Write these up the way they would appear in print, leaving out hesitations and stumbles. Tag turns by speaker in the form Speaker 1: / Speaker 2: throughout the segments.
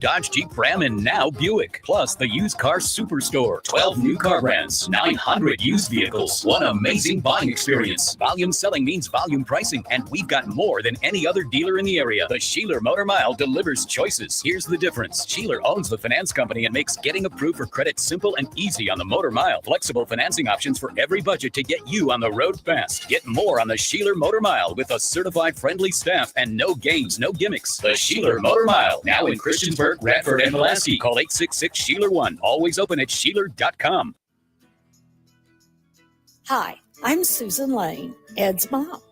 Speaker 1: Dodge, Jeep, Ram, and now Buick. Plus, the used car superstore. 12 new car brands, 900 used vehicles. One amazing buying experience. Volume selling means volume pricing, and we've got more than any other dealer in the area. The Sheeler Motor Mile delivers choices. Here's the difference. Sheeler owns the finance company and makes getting approved for credit simple and easy on the Motor Mile. Flexible financing options for every budget to get you on the road fast. Get more on the Sheeler Motor Mile with a certified friendly staff and no games, no gimmicks. The Sheeler Motor Mile, now in Christiansburg, Radford, and Pulaski. Call 866-SHEELER1. Always open at Sheeler.com.
Speaker 2: Hi, I'm Susan Lane, Ed's mom.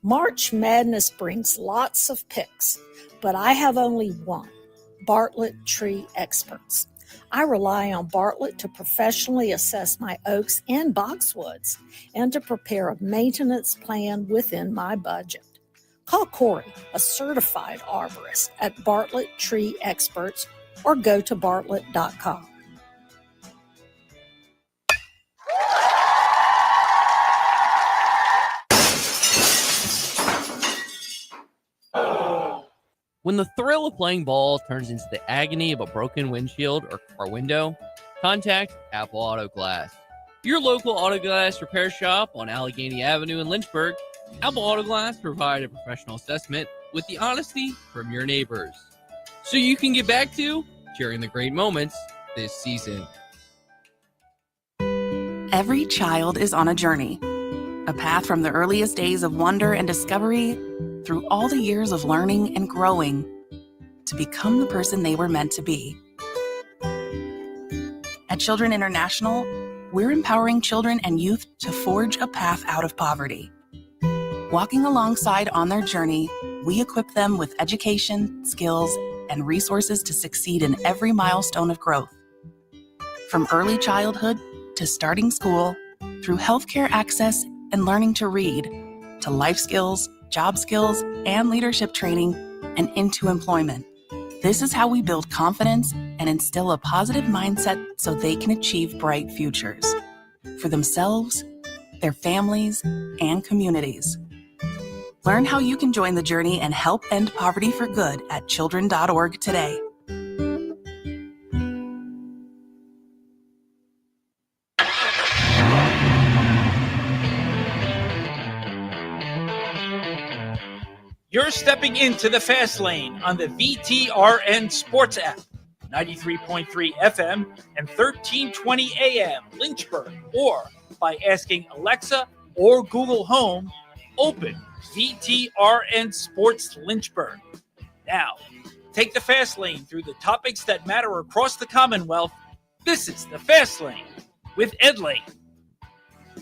Speaker 2: March Madness brings lots of picks, but I have only one, Bartlett Tree Experts. I rely on Bartlett to professionally assess my oaks and boxwoods and to prepare a maintenance plan within my budget. Call Corey, a certified arborist at Bartlett Tree Experts, or go to bartlett.com.
Speaker 3: When the thrill of playing ball turns into the agony of a broken windshield or car window, contact Apple Auto Glass. Your local auto glass repair shop on Allegheny Avenue in Lynchburg. Apple Auto Glass provide a professional assessment with the honesty from your neighbors, so you can get back to sharing the great moments this season.
Speaker 4: Every child is on a journey, a path from the earliest days of wonder and discovery through all the years of learning and growing to become the person they were meant to be. At Children International, we're empowering children and youth to forge a path out of poverty. Walking alongside on their journey, we equip them with education, skills, and resources to succeed in every milestone of growth. From early childhood to starting school, through healthcare access and learning to read, to life skills, job skills, and leadership training, and into employment. This is how we build confidence and instill a positive mindset so they can achieve bright futures for themselves, their families, and communities. Learn how you can join the journey and help end poverty for good at children.org today.
Speaker 5: You're stepping into the fast lane on the VTRN Sports app, 93.3 FM and 1320 AM Lynchburg, or by asking Alexa or Google Home, open VTRN Sports Lynchburg. Now, take the fast lane through the topics that matter across the Commonwealth. This is the Fast Lane with Ed Lane.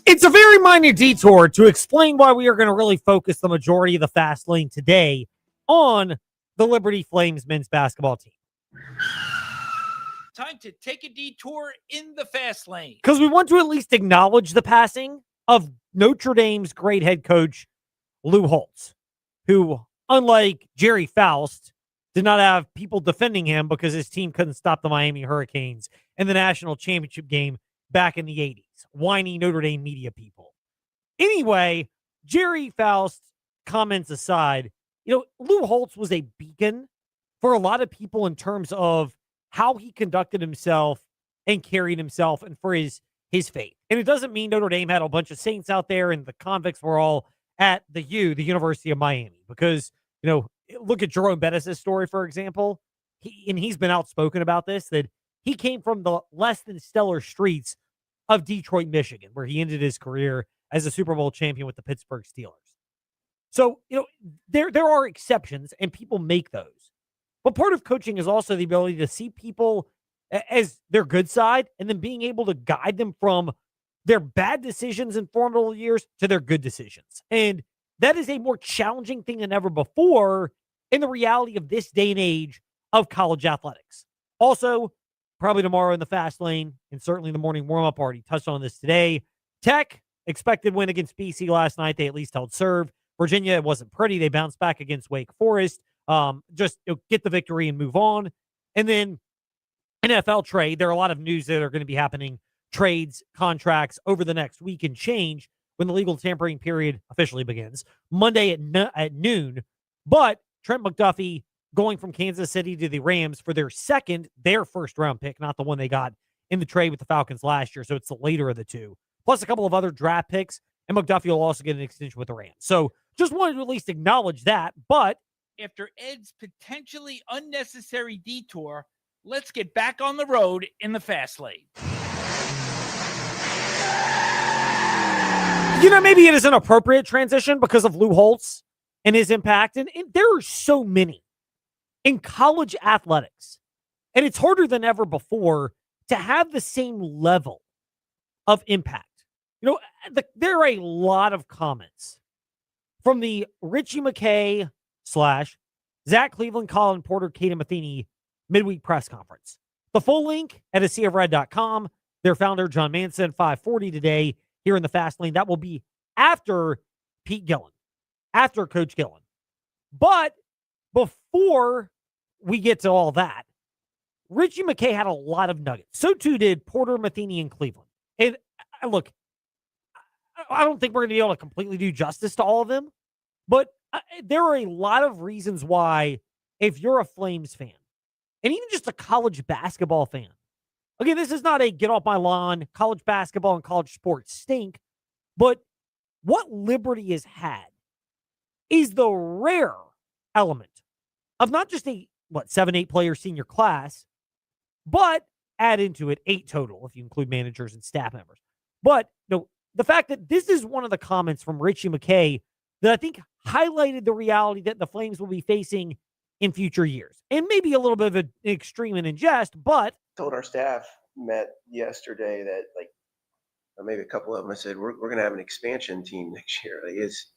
Speaker 6: It's a very minor detour to explain why we are going to really focus the majority of the Fast Lane today on the Liberty Flames men's basketball team.
Speaker 5: Time to take a detour in the Fast Lane,
Speaker 6: because we want to at least acknowledge the passing of Notre Dame's great head coach, Lou Holtz, who, unlike Jerry Faust, did not have people defending him because his team couldn't stop the Miami Hurricanes in the national championship game back in the 80s. Whiny Notre Dame media people. Anyway, Jerry Faust comments aside, Lou Holtz was a beacon for a lot of people in terms of how he conducted himself and carried himself and for his faith. And it doesn't mean Notre Dame had a bunch of saints out there and the convicts were all at the University of Miami, because, look at Jerome Bettis' story, for example. He's been outspoken about this, that he came from the less than stellar streets of Detroit, Michigan, where he ended his career as a Super Bowl champion with the Pittsburgh Steelers. So, there are exceptions and people make those. But part of coaching is also the ability to see people as their good side and then being able to guide them from their bad decisions in formative years to their good decisions. And that is a more challenging thing than ever before in the reality of this day and age of college athletics. Also, probably tomorrow in the Fast Lane and certainly in the morning warm-up party, touched on this today. Tech, expected win against BC last night. They at least held serve. Virginia, it wasn't pretty. They bounced back against Wake Forest. Just get the victory and move on. And then NFL trade. There are a lot of news that are going to be happening, trades, contracts over the next week and change when the legal tampering period officially begins Monday at noon. But Trent McDuffie going from Kansas City to the Rams for their first round pick, not the one they got in the trade with the Falcons last year. So it's the later of the two, plus a couple of other draft picks. And McDuffie will also get an extension with the Rams. So just wanted to at least acknowledge that. But
Speaker 5: after Ed's potentially unnecessary detour, let's get back on the road in the fast lane.
Speaker 6: Maybe it is an appropriate transition because of Lou Holtz and his impact. And there are so many in college athletics. And it's harder than ever before to have the same level of impact. There are a lot of comments from the Richie McKay / Zach Cleveland, Colin Porter, Kaden Matheny midweek press conference. The full link at aseaofred.com. Their founder, Jon Manson, 5:40 today here in the fast lane. That will be after Pete Gillen, after Coach Gillen. But before we get to all that, Richie McKay had a lot of nuggets. So too did Porter, Matheny, and Cleveland. And look, I don't think we're going to be able to completely do justice to all of them, but there are a lot of reasons why, if you're a Flames fan, and even just a college basketball fan, again, this is not a get off my lawn, college basketball and college sports stink, but what Liberty has had is the rare element of not just a, 7-8 player senior class, but add into it 8 total if you include managers and staff members. But the fact that this is one of the comments from Richie McKay that I think highlighted the reality that the Flames will be facing in future years. And maybe a little bit of an extreme and in jest, but
Speaker 7: told our staff met yesterday that maybe a couple of them, I said, we're going to have an expansion team next year. It's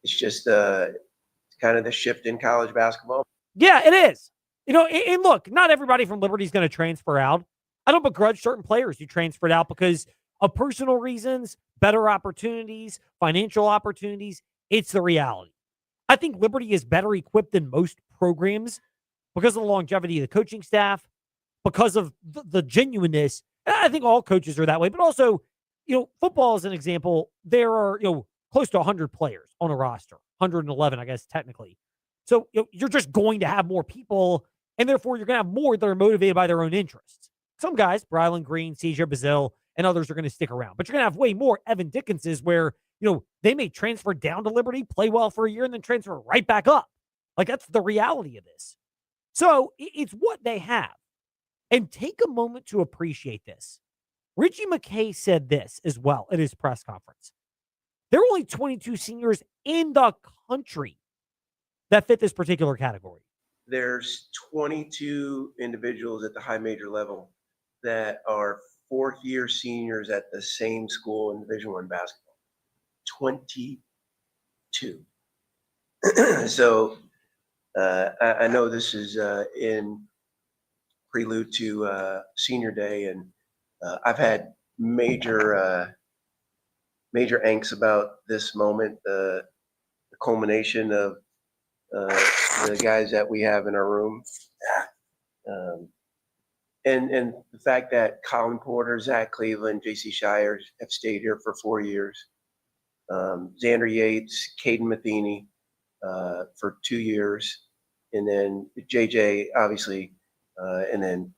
Speaker 7: just kind of the shift in college basketball.
Speaker 6: Yeah, it is. And look, not everybody from Liberty is going to transfer out. I don't begrudge certain players who transferred out because of personal reasons, better opportunities, financial opportunities. It's the reality. I think Liberty is better equipped than most programs because of the longevity of the coaching staff, because of the genuineness. And I think all coaches are that way. But also, football as an example, there are close to 100 players on a roster, 111, I guess, technically. So you're just going to have more people, and therefore you're going to have more that are motivated by their own interests. Some guys, Brylan Green, CJ Bazile, and others are going to stick around. But you're going to have way more Evan Dickinses where, they may transfer down to Liberty, play well for a year, and then transfer right back up. That's the reality of this. So it's what they have. And take a moment to appreciate this. Richie McKay said this as well at his press conference. There are only 22 seniors in the country that fit this particular category.
Speaker 7: There's 22 individuals at the high major level that are fourth-year seniors at the same school in Division I basketball. 22. So I know this is in prelude to senior day, and I've had major angst about this moment, the culmination of the guys that we have in our room. And the fact that Colin Porter, Zach Cleveland, J.C. Shires have stayed here for 4 years. Xander Yates, Caden Matheny for 2 years. And then JJ, obviously, and then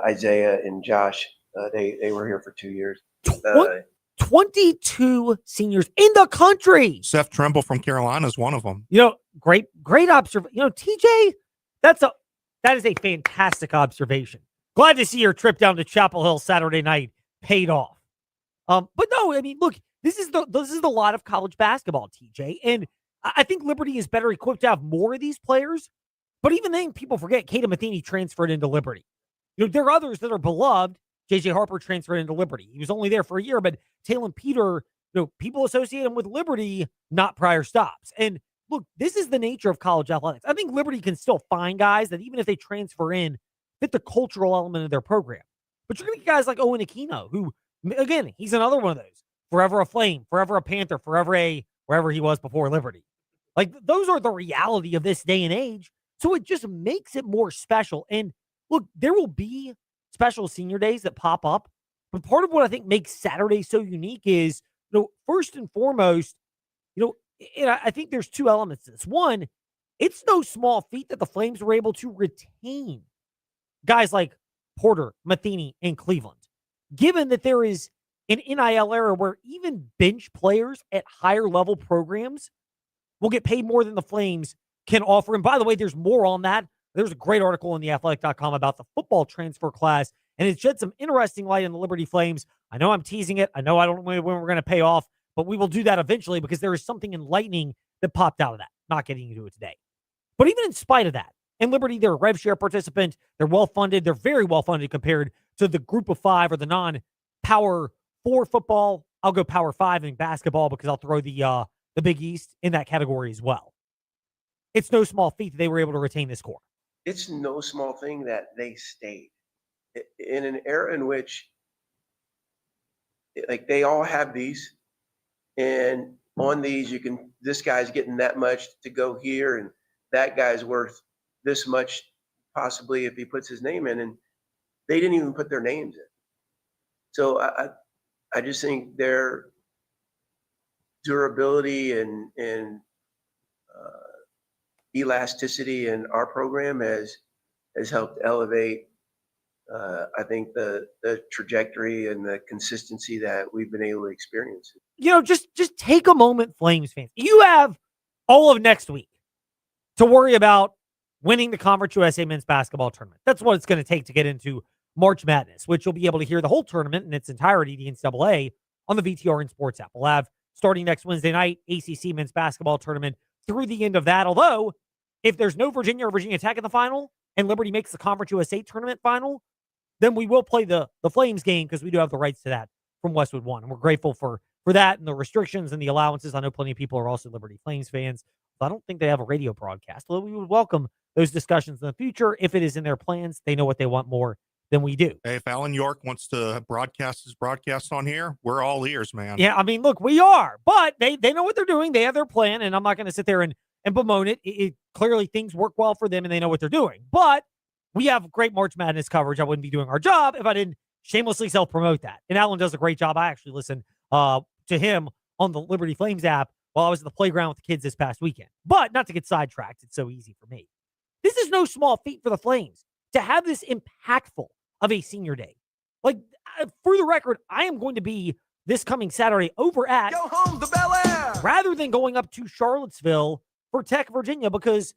Speaker 7: Isaiah and Josh, they were here for 2 years.
Speaker 6: 22 seniors in the country.
Speaker 8: Seth Trimble from Carolina is one of them.
Speaker 6: Great observation. TJ, that is a fantastic observation. Glad to see your trip down to Chapel Hill Saturday night paid off. But no, I mean, look, this is the lot of college basketball, TJ, and I think Liberty is better equipped to have more of these players. But even then, people forget Caden Matheny transferred into Liberty. There are others that are beloved. J.J. Harper transferred into Liberty. He was only there for a year, but Talon Peter, people associate him with Liberty, not prior stops. And look, this is the nature of college athletics. I think Liberty can still find guys that even if they transfer in, fit the cultural element of their program. But you're going to get guys like Owen Aquino, who, again, he's another one of those. Forever a Flame, forever a Panther, forever wherever he was before Liberty. Those are the reality of this day and age. So it just makes it more special. And look, there will be special senior days that pop up. But part of what I think makes Saturday so unique is, first and foremost, and I think there's two elements to this. One, It's no small feat that the Flames were able to retain guys like Porter, Matheny, and Cleveland. Given that there is an NIL era where even bench players at higher level programs will get paid more than the Flames can offer. And by the way, there's more on that. There's a great article in theathletic.com about the football transfer class, and it shed some interesting light on the Liberty Flames. I know I'm teasing it. I know I don't know when we're going to pay off, but we will do that eventually because there is something enlightening that popped out of that. Not getting into it today. But even in spite of that, and Liberty, they're a rev share participant. They're well-funded. They're very well-funded compared to the group of five or the non-power four football. I'll go power five in basketball because I'll throw the Big East in that category as well. It's no small feat that they were able to retain this core.
Speaker 7: It's no small thing that they stayed in an era in which, like, they all have these, and on these this guy's getting that much to go here, and that guy's worth this much possibly if he puts his name in, and they didn't even put their names in. So I just think their durability and elasticity in our program has helped elevate, I think, the trajectory and the consistency that we've been able to experience.
Speaker 6: Just take a moment, Flames fans. You have all of next week to worry about winning the Conference USA men's basketball tournament. That's what it's going to take to get into March Madness, which you'll be able to hear the whole tournament in its entirety, the NCAA, on the VTR and Sports app. We'll have, starting next Wednesday night, ACC men's basketball tournament through the end of that. Although, if there's no Virginia or Virginia Tech in the final, and Liberty makes the Conference USA tournament final, then we will play the Flames game because we do have the rights to that from Westwood One. And we're grateful for that and the restrictions and the allowances. I know plenty of people are also Liberty Flames fans. But I don't think they have a radio broadcast, although we would welcome those discussions in the future if it is in their plans. They know what they want more than we do.
Speaker 8: Hey, if Alan York wants to broadcast his broadcast on here, we're all ears, man.
Speaker 6: Yeah, I mean, look, we are, but they know what they're doing. They have their plan, and I'm not going to sit there and bemoan it. Clearly, things work well for them, and they know what they're doing. But we have great March Madness coverage. I wouldn't be doing our job if I didn't shamelessly self-promote that. And Alan does a great job. I actually listened to him on the Liberty Flames app while I was at the playground with the kids this past weekend. But not to get sidetracked. It's so easy for me. This is no small feat for the Flames to have this impactful of a senior day. Like, for the record, I am going to be this coming Saturday over at
Speaker 9: Go home, the Bel Air!
Speaker 6: rather than going up to Charlottesville for Tech, Virginia, because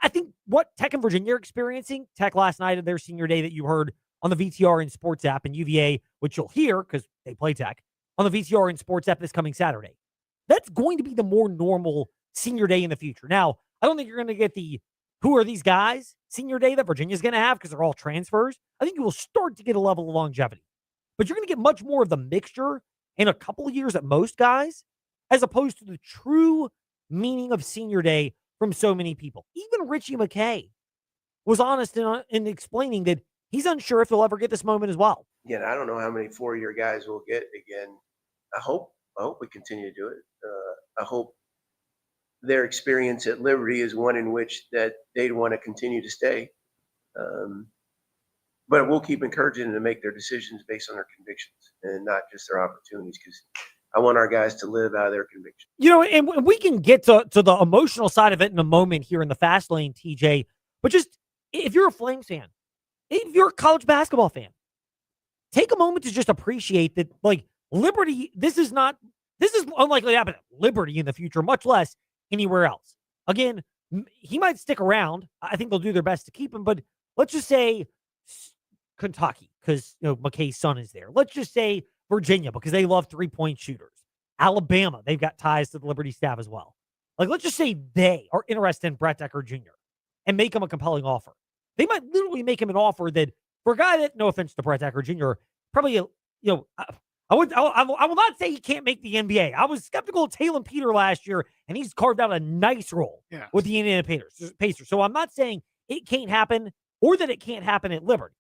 Speaker 6: I think what Tech and Virginia are experiencing, Tech last night of their senior day that you heard on the VTR and Sports app, and UVA, which you'll hear because they play Tech, on the VTR and Sports app this coming Saturday. That's going to be the more normal senior day in the future. Now, I don't think you're going to get the who are these guys senior day that Virginia's going to have because they're all transfers. I think you will start to get a level of longevity. But you're going to get much more of the mixture in a couple of years at most, guys, as opposed to the true meaning of senior day from so many people. Even Richie McKay was honest in explaining that he's unsure if he'll ever get this moment as well.
Speaker 7: Again, I don't know how many four-year guys we'll get again. I hope we continue to do it. I hope their experience at Liberty is one in which that they'd want to continue to stay. But we'll keep encouraging them to make their decisions based on their convictions and not just their opportunities, because I want our guys to live out of their convictions.
Speaker 6: And we can get to the emotional side of it in a moment here in the fast lane, TJ. But just, if you're a Flames fan, if you're a college basketball fan, take a moment to just appreciate that, like, Liberty, this is unlikely to happen at Liberty in the future, much less anywhere else. Again, he might stick around. I think they'll do their best to keep him, but let's just say Kentucky, because McKay's son is there. Let's just say Virginia, because they love three-point shooters. Alabama, they've got ties to the Liberty staff as well. Like, let's just say they are interested in Brett Decker Jr. and make him a compelling offer. They might literally make him an offer that, for a guy that, no offense to Brett Decker Jr., probably, I will not say he can't make the NBA. I was skeptical of Talon Peter last year, and he's carved out a nice role with the Indiana Pacers. So I'm not saying it can't happen or that it can't happen at Liberty.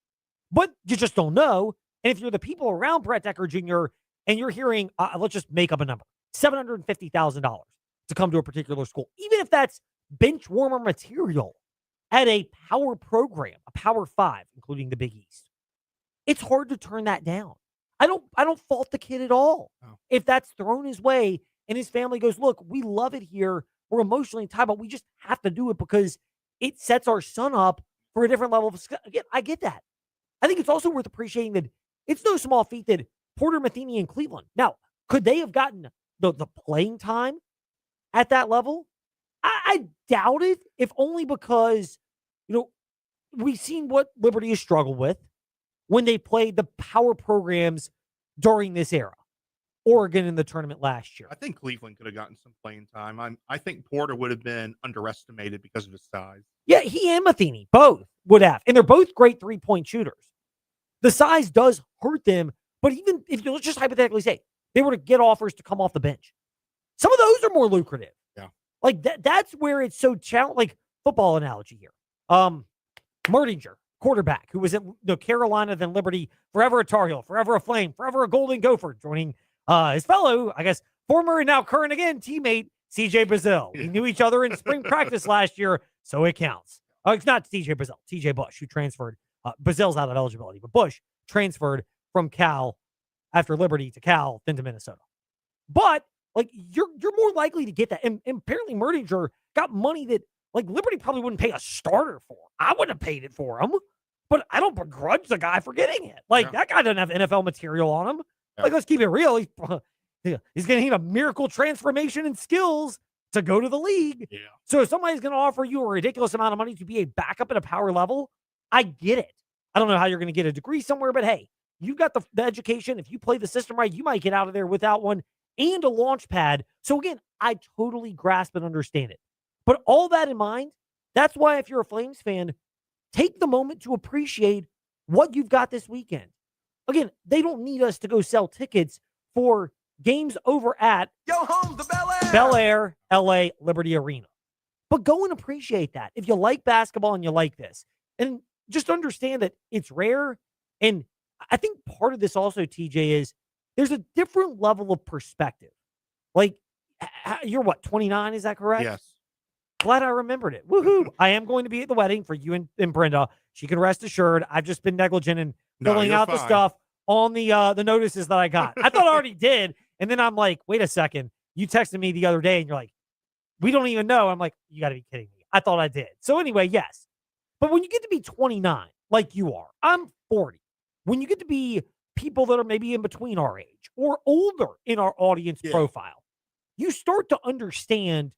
Speaker 6: But you just don't know. And if you're the people around Brett Decker Jr. and you're hearing, let's just make up a number, $750,000 to come to a particular school, even if that's bench warmer material at a power program, a Power 5, including the Big East, it's hard to turn that down. I don't fault the kid at all.
Speaker 8: Oh.
Speaker 6: If that's thrown his way and his family goes, look, we love it here, we're emotionally tied, but we just have to do it because it sets our son up for a different level of skill. Again, I get that. I think it's also worth appreciating that it's no small feat that Porter, Matheny, and Cleveland. Now, could they have gotten the playing time at that level? I doubt it, if only because, we've seen what Liberty has struggled with when they played the power programs during this era. Oregon in the tournament last year.
Speaker 8: I think Cleveland could have gotten some playing time. I think Porter would have been underestimated because of his size.
Speaker 6: Yeah, he and Matheny both would have. And they're both great three-point shooters. The size does hurt them, but even if you just hypothetically say they were to get offers to come off the bench, some of those are more lucrative.
Speaker 8: Yeah.
Speaker 6: Like that's where it's so challenging. Like football analogy here. Merdinger, quarterback, who was at Carolina, then Liberty, forever a Tar Heel, forever a Flame, forever a Golden Gopher, joining his fellow, I guess, former and now current again teammate, CJ Bazille. We knew each other in spring practice last year, so it counts. It's not CJ Bazille, TJ Bush, who transferred. Bazille's out of eligibility, but Bush transferred from Cal after Liberty to Cal, then to Minnesota. But like you're more likely to get that. And apparently Merdinger got money that like Liberty probably wouldn't pay a starter for. I wouldn't have paid it for him, but I don't begrudge the guy for getting it. Like that guy doesn't have NFL material on him. Like, let's keep it real. He's going to need a miracle transformation and skills to go to the league.
Speaker 8: Yeah.
Speaker 6: So if somebody's going to offer you a ridiculous amount of money to be a backup at a power level, I get it. I don't know how you're going to get a degree somewhere, but hey, you've got the education. If you play the system right, you might get out of there without one and a launch pad. So again, I totally grasp and understand it. But all that in mind, that's why if you're a Flames fan, take the moment to appreciate what you've got this weekend. Again, they don't need us to go sell tickets for games over at Bel Air, LA, Liberty Arena. But go and appreciate that. If you like basketball and you like this, and just understand that it's rare. And I think part of this also, TJ, is there's a different level of perspective. Like, you're what, 29? Is that correct?
Speaker 8: Yes.
Speaker 6: Glad I remembered it. Woohoo. I am going to be at the wedding for you and Brenda. She can rest assured. I've just been negligent in filling out the stuff on the notices that I got. I thought I already did. And then I'm like, wait a second. You texted me the other day and you're like, we don't even know. I'm like, you got to be kidding me. I thought I did. So anyway, yes. But when you get to be 29, like you are, I'm 40. When you get to be people that are maybe in between our age or older in our audience profile, you start to understand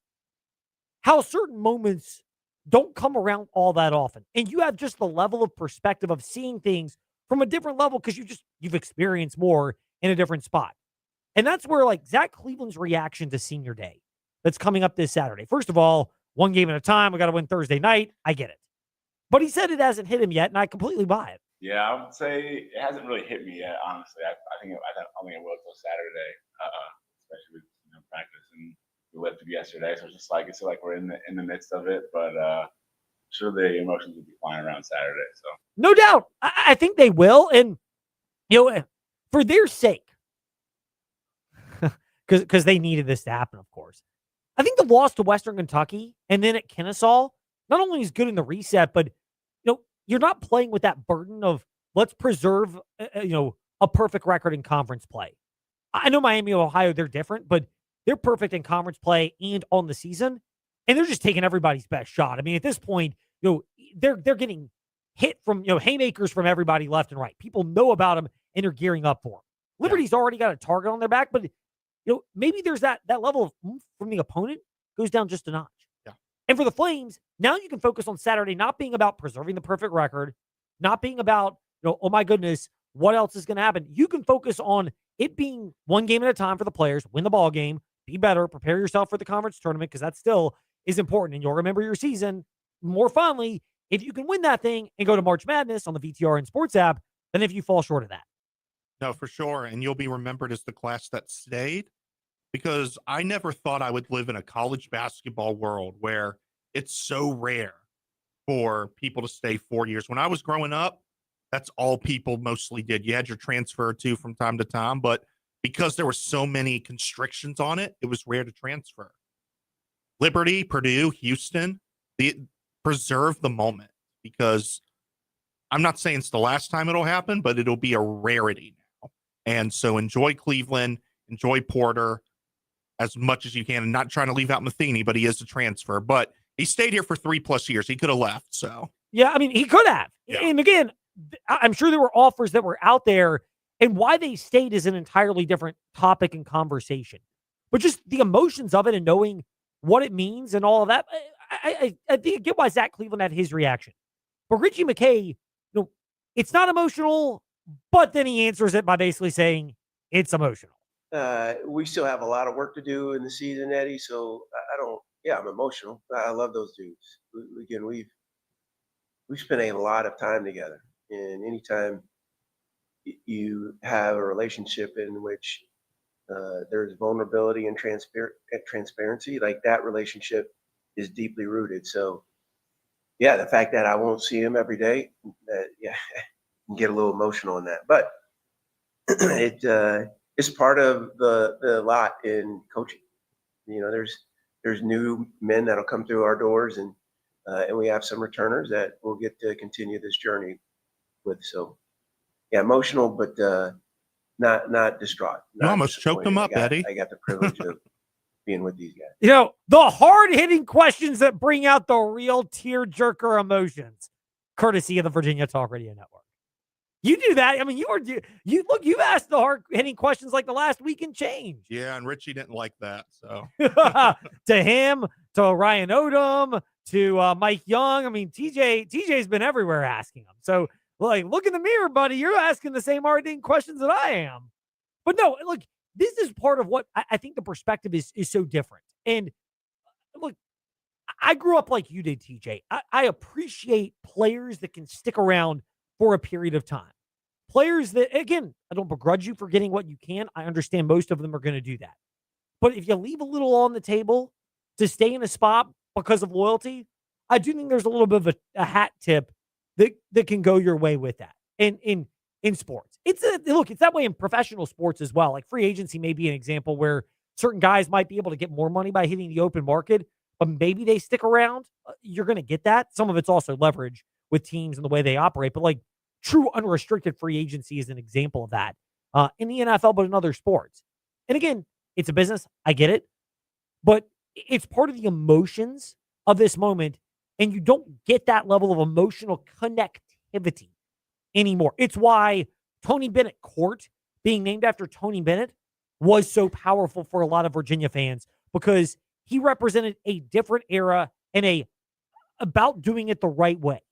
Speaker 6: how certain moments don't come around all that often. And you have just the level of perspective of seeing things from a different level because you've experienced more in a different spot. And that's where like Zach Cleveland's reaction to senior day that's coming up this Saturday. First of all, one game at a time. We got to win Thursday night. I get it. But he said it hasn't hit him yet, and I completely buy it.
Speaker 9: Yeah, I would say it hasn't really hit me yet, honestly. I think it will until Saturday, especially with practice and we lived yesterday. So it's just like we're in the midst of it, but sure the emotions will be flying around Saturday. So
Speaker 6: no doubt, I think they will, and for their sake, because they needed this to happen, of course. I think the loss to Western Kentucky and then at Kennesaw not only is good in the reset, but you're not playing with that burden of let's preserve a perfect record in conference play. I know Miami, Ohio, they're different, but they're perfect in conference play and on the season, and they're just taking everybody's best shot. I mean, at this point, they're getting hit from haymakers from everybody left and right. People know about them and they're gearing up for them. Liberty's already got a target on their back, but maybe there's that level of oomph from the opponent goes down just a notch.
Speaker 8: Yeah.
Speaker 6: And for the Flames, now you can focus on Saturday not being about preserving the perfect record, not being about oh my goodness, what else is going to happen? You can focus on it being one game at a time for the players, win the ball game, be better, prepare yourself for the conference tournament because that still is important. And you'll remember your season more fondly if you can win that thing and go to March Madness on the VTRN Sports app than if you fall short of that.
Speaker 8: No, for sure. And you'll be remembered as the class that stayed because I never thought I would live in a college basketball world where it's so rare for people to stay 4 years. When I was growing up, that's all people mostly did. You had your transfer or two from time to time, but because there were so many constrictions on it, it was rare to transfer. Liberty, Purdue, Houston, preserve the moment because I'm not saying it's the last time it'll happen, but it'll be a rarity now. And so enjoy Cleveland, enjoy Porter. as much as you can, and not trying to leave out Matheny, but he is a transfer. But he stayed here for 3+ years. He could have left. So
Speaker 6: Yeah, I mean, he could have.
Speaker 8: Yeah.
Speaker 6: And again, I'm sure there were offers that were out there, and why they stayed is an entirely different topic and conversation. But just the emotions of it and knowing what it means and all of that, I think I get why Zach Cleveland had his reaction. But Richie McKay, it's not emotional, but then he answers it by basically saying it's emotional.
Speaker 7: We still have a lot of work to do in the season, Eddie. So I'm emotional. I love those dudes. Again, we've spent a lot of time together, and anytime you have a relationship in which there's vulnerability and transparency, like that relationship is deeply rooted. So yeah, the fact that I won't see him every day, can get a little emotional in that, but it's part of the lot in coaching. There's new men that'll come through our doors, and we have some returners that we'll get to continue this journey with. So yeah, emotional, but not distraught.
Speaker 8: You almost choked him up, Eddie.
Speaker 7: I got the privilege of being with these guys.
Speaker 6: The hard-hitting questions that bring out the real tear-jerker emotions, courtesy of the Virginia Talk Radio Network. You do that. I mean, you've asked the hard-hitting questions like the last week and change.
Speaker 8: Yeah, and Richie didn't like that. So
Speaker 6: to him, to Ryan Odom, to Mike Young. I mean, TJ's been everywhere asking them. So, look in the mirror, buddy. You're asking the same hard-hitting questions that I am. But no, look, this is part of what I think the perspective is so different. And look, I grew up like you did, TJ. I appreciate players that can stick around for a period of time. Players that, again, I don't begrudge you for getting what you can. I understand most of them are going to do that. But if you leave a little on the table to stay in a spot because of loyalty, I do think there's a little bit of a hat tip that can go your way with that. In sports, it's that way in professional sports as well. Like free agency may be an example where certain guys might be able to get more money by hitting the open market, but maybe they stick around. You're going to get that. Some of it's also leverage with teams and the way they operate, but true unrestricted free agency is an example of that in the NFL, but in other sports. And again, it's a business. I get it, but it's part of the emotions of this moment, and you don't get that level of emotional connectivity anymore. It's why Tony Bennett Court, being named after Tony Bennett, was so powerful for a lot of Virginia fans, because he represented a different era and a about doing it the right way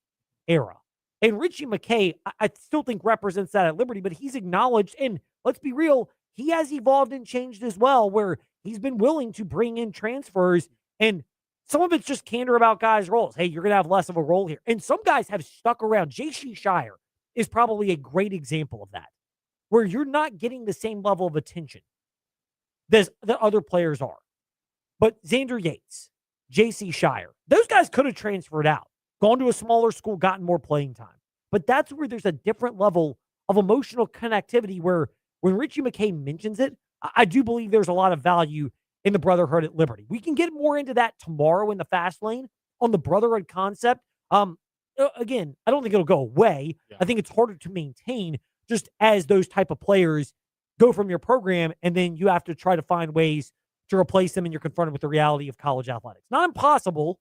Speaker 6: era. And Richie McKay, I still think represents that at Liberty, but he's acknowledged, and let's be real, he has evolved and changed as well, where he's been willing to bring in transfers, and some of it's just candor about guys' roles. Hey, you're going to have less of a role here. And some guys have stuck around. J.C. Shire is probably a great example of that, where you're not getting the same level of attention that other players are. But Xander Yates, J.C. Shire, those guys could have transferred out, gone to a smaller school, gotten more playing time. But that's where there's a different level of emotional connectivity, where when Richie McKay mentions it, I do believe there's a lot of value in the brotherhood at Liberty. We can get more into that tomorrow in the fast lane on the brotherhood concept. Again, I don't think it'll go away. Yeah. I think it's harder to maintain just as those type of players go from your program, and then you have to try to find ways to replace them, and you're confronted with the reality of college athletics. Not impossible,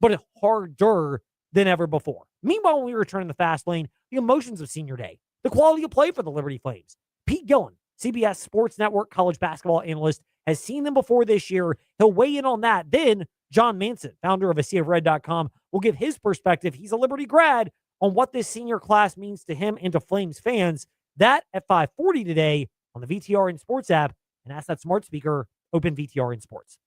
Speaker 6: but harder than ever before. Meanwhile, when we return in the fast lane, the emotions of senior day, the quality of play for the Liberty Flames. Pete Gillen, CBS Sports Network college basketball analyst, has seen them before this year. He'll weigh in on that. Then Jon Manson, founder of AseaofRed.com, will give his perspective. He's a Liberty grad, on what this senior class means to him and to Flames fans. That at 5:40 today on the VTR in Sports app, and ask that smart speaker, open VTR in Sports.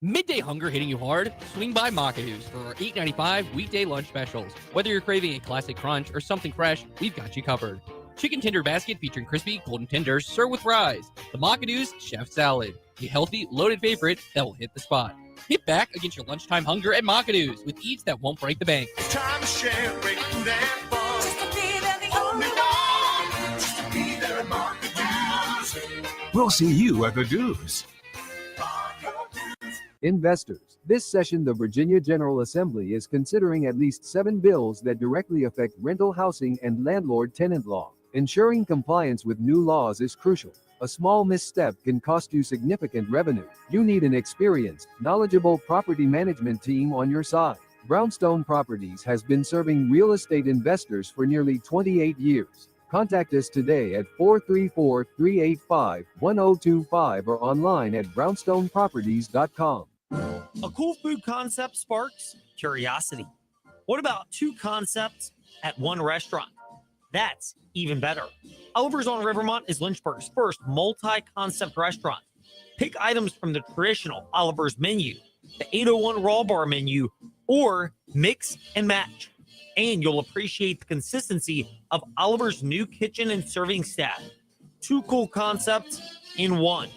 Speaker 3: Midday hunger hitting you hard? Swing by Macadoo's for our $8.95 weekday lunch specials. Whether you're craving a classic crunch or something fresh, we've got you covered. Chicken tender basket featuring crispy golden tenders served with fries. The Macadoo's Chef Salad, a healthy, loaded favorite that will hit the spot. Hit back against your lunchtime hunger at Macadoo's with eats that won't break the bank.
Speaker 10: It's time to share great food and fun. Just to be there, the only one. Just to be there at Macadoo's.
Speaker 11: We'll see you at the Doos.
Speaker 12: Investors, this session the Virginia General Assembly is considering at least 7 bills that directly affect rental housing and landlord-tenant law. Ensuring compliance with new laws is crucial. A small misstep can cost you significant revenue. You need an experienced, knowledgeable property management team on your side. Brownstone Properties has been serving real estate investors for nearly 28 years. Contact us today at 434-385-1025 or online at brownstoneproperties.com.
Speaker 6: A cool food concept sparks curiosity. What about two concepts at one restaurant? That's even better. Oliver's on Rivermont is Lynchburg's first multi-concept restaurant. Pick items from the traditional Oliver's menu, the 801 Raw Bar menu, or mix and match. And you'll appreciate the consistency of Oliver's new kitchen and serving staff. Two cool concepts in one.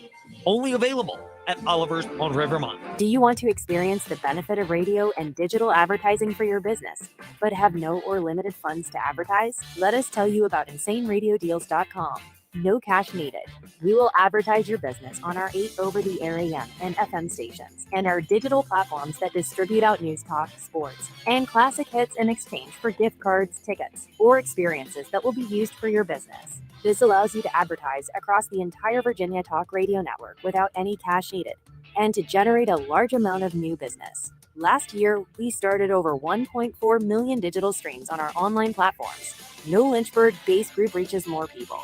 Speaker 6: Only available at Oliver's on Rivermont.
Speaker 13: Do you want to experience the benefit of radio and digital advertising for your business, but have no or limited funds to advertise? Let us tell you about InsaneRadioDeals.com. No cash needed. We will advertise your business on our 8 over-the-air AM and FM stations and our digital platforms that distribute out news talk, sports, and classic hits in exchange for gift cards, tickets, or experiences that will be used for your business. This allows you to advertise across the entire Virginia Talk Radio network without any cash needed and to generate a large amount of new business. Last year, we started over 1.4 million digital streams on our online platforms. No Lynchburg-based group reaches more people.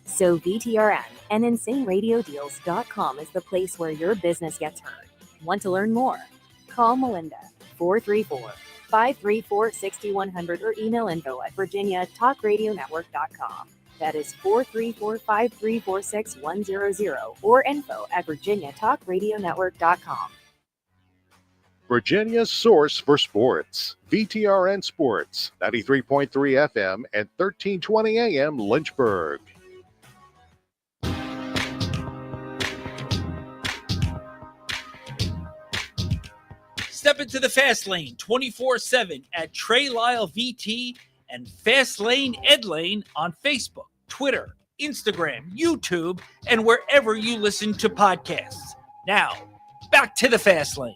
Speaker 13: So VTRN and InsaneRadioDeals.com is the place where your business gets heard. Want to learn more? Call Melinda, 434-534-6100 or email info@VirginiaTalkRadioNetwork.com. That is 434-534-6100 or info@VirginiaTalkRadioNetwork.com.
Speaker 14: Virginia's source for sports. VTRN Sports, 93.3 FM and 1320 AM Lynchburg.
Speaker 5: Step into the Fast Lane 24/7 at Trey Lyle VT and Fast Lane Ed Lane on Facebook, Twitter, Instagram, YouTube, and wherever you listen to podcasts. Now, back to the Fast Lane.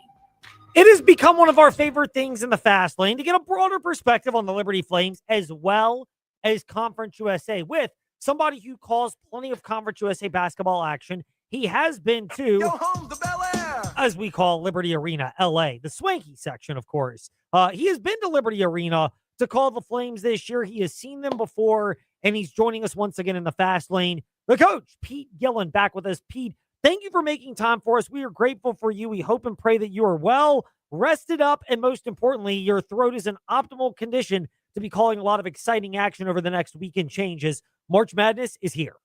Speaker 6: It has become one of our favorite things in the Fast Lane to get a broader perspective on the Liberty Flames as well as Conference USA with somebody who calls plenty of Conference USA basketball action. He has been to,
Speaker 10: Go home to Bel Air,
Speaker 6: as we call Liberty Arena, LA, the swanky section, of course. He has been to Liberty Arena to call the Flames this year. He has seen them before, and he's joining us once again in the Fast Lane. The coach, Pete Gillen, back with us. Pete, thank you for making time for us. We are grateful for you. We hope and pray that you are well, rested up, and most importantly, your throat is in optimal condition to be calling a lot of exciting action over the next weekend changes. March Madness is here.